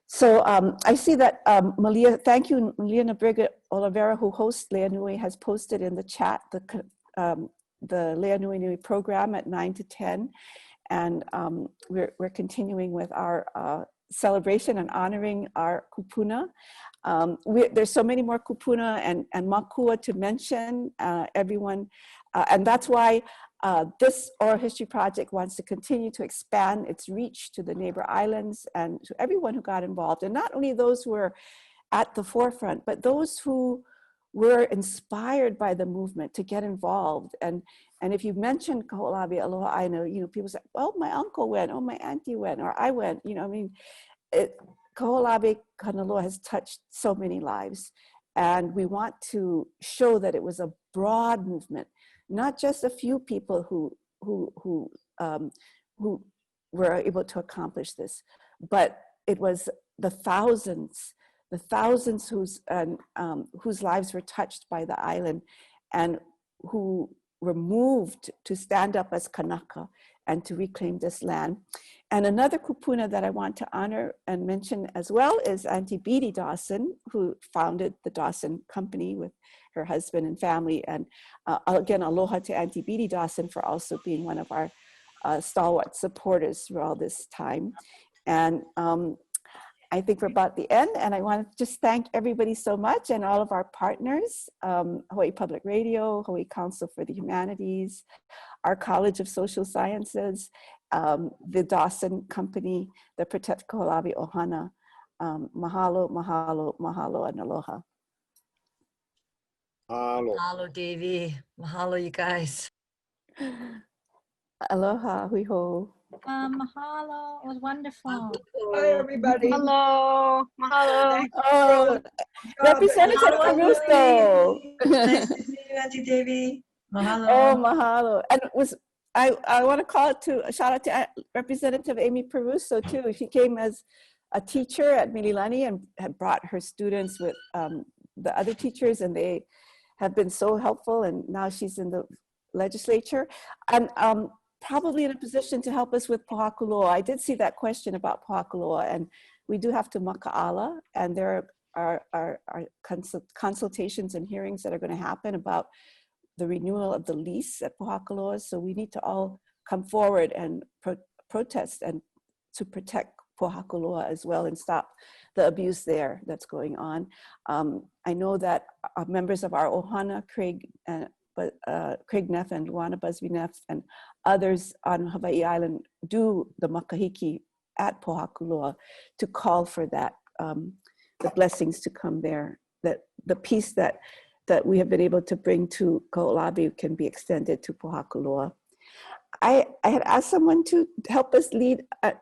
Speaker 1: So I see that Malia, thank you, Malia Nabriga Oliveira, who hosts Lea Nui, has posted in the chat the Lea Nui Nui program at 9 to 10. And we're continuing with our celebration and honoring our kupuna. There's so many more kupuna and makua to mention, everyone. And that's why this Oral History Project wants to continue to expand its reach to the neighbor islands and to everyone who got involved. And not only those who were at the forefront, but those who were inspired by the movement to get involved. And if you mention Kahoʻolawe, Aloha ʻāina, people say, well, my uncle went, oh, my auntie went, or I went, I mean, Kahoʻolawe Kanaloa has touched so many lives. And we want to show that it was a broad movement, not just a few people who were able to accomplish this, but it was the thousands whose lives were touched by the island and who were moved to stand up as Kanaka and to reclaim this land. And another kupuna that I want to honor and mention as well is Auntie Beatty Dawson, who founded the Dawson Company with her husband and family. And again, aloha to Auntie Beatty Dawson for also being one of our stalwart supporters through all this time. And I think we're about the end, and I want to just thank everybody so much and all of our partners, Hawaii Public Radio, Hawaiʻi Council for the Humanities, our College of Social Sciences, the DAWSON Company, the Protect Kahoʻolawe ʻOhana. Mahalo, mahalo, mahalo, and aloha.
Speaker 7: Mahalo, Davey. Mahalo, you guys.
Speaker 1: Aloha, hui ho.
Speaker 16: Mahalo, it was wonderful.
Speaker 17: Hi, everybody.
Speaker 16: Hello, mahalo.
Speaker 1: Oh, Representative Caruso.
Speaker 17: Nice to see you, Auntie Davy. Mahalo.
Speaker 1: Oh, mahalo. And I want to call it to a shout out to Representative Amy Peruso too. She came as a teacher at Mililani and had brought her students with the other teachers, and they have been so helpful. And now she's in the legislature and probably in a position to help us with Pohakuloa. I did see that question about Pohakuloa, and we do have to maka'ala, and there are consultations and hearings that are going to happen about the renewal of the lease at Pohakuloa. So we need to all come forward and protest and to protect Pohakuloa as well and stop the abuse there that's going on. I know that members of our ʻOhana, Craig Neff and Luana Busby Neff and others on Hawaii Island do the makahiki at Pohakuloa to call for that, the blessings to come there, that the peace that we have been able to bring to Kahoʻolawe can be extended to Pohakuloa. I had asked someone to help us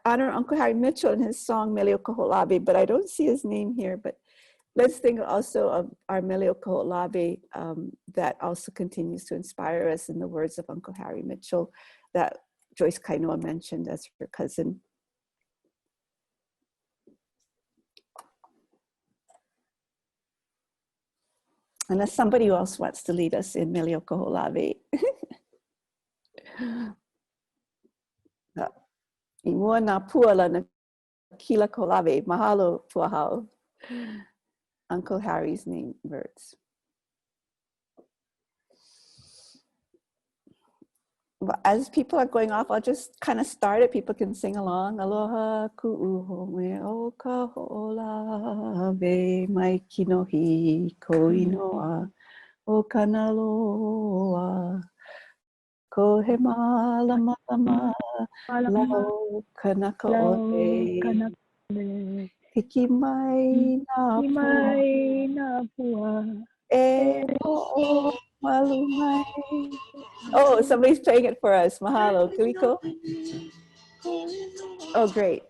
Speaker 1: honor Uncle Harry Mitchell in his song Melio Kahoʻolawe, but I don't see his name here. But let's think also of our Melio Kahoʻolawe that also continues to inspire us in the words of Uncle Harry Mitchell that Joyce Kainoa mentioned as her cousin. Unless somebody else wants to lead us in Melio Kahoʻolawe. I mua nā puala na kila Kahoʻolawe, mahalo puahau. Uncle Harry's name words. But as people are going off, I'll just kind of start it. People can sing along. Aloha ku'uho me o Kahoʻolawe mai kinohi ko inoa o Kanaloa. Ko he malama lau kanaka ʻole. Hiki mai nā pua. E ho'o malu mai. Oh, somebody's playing it for us. Mahalo. Kiliko? Oh, great.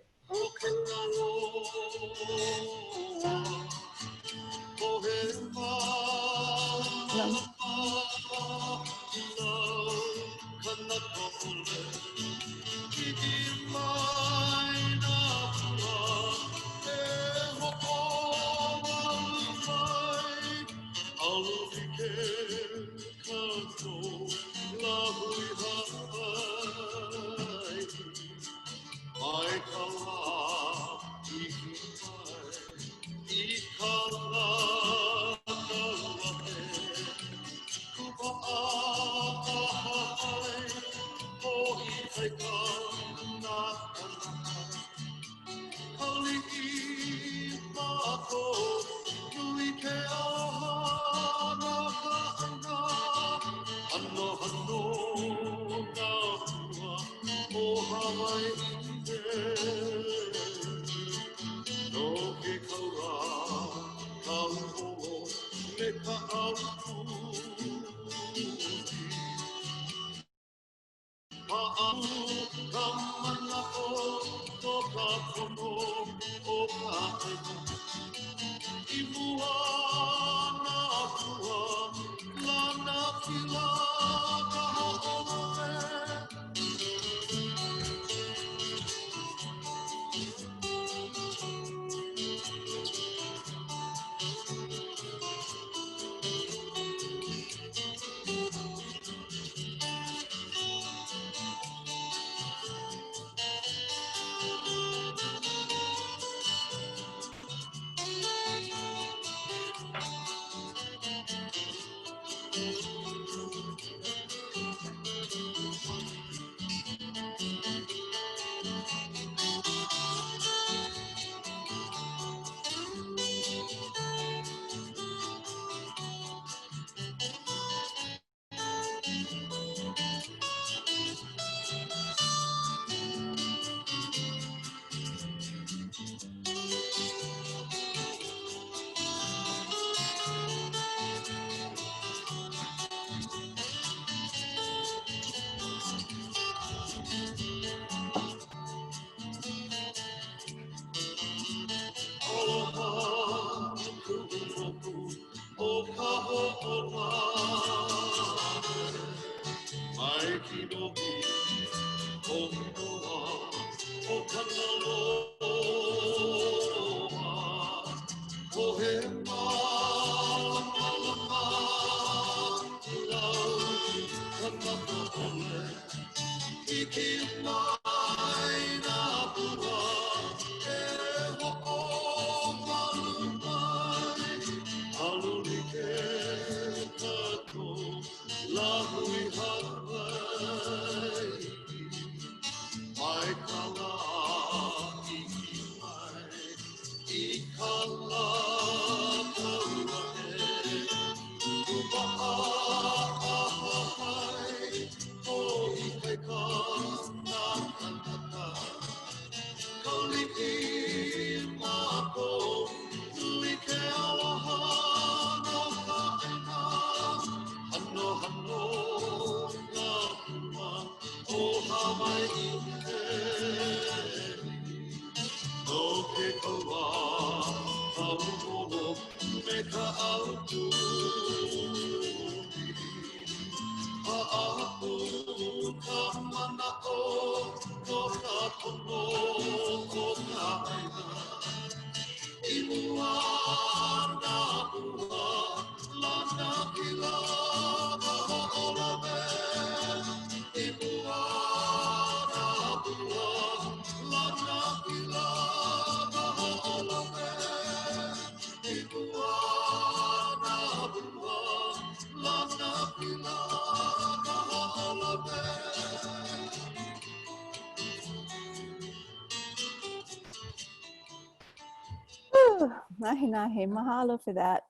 Speaker 1: Whew, nahe nahe, mahalo for that.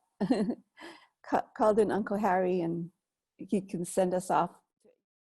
Speaker 1: Called in Uncle Harry, and he can send us off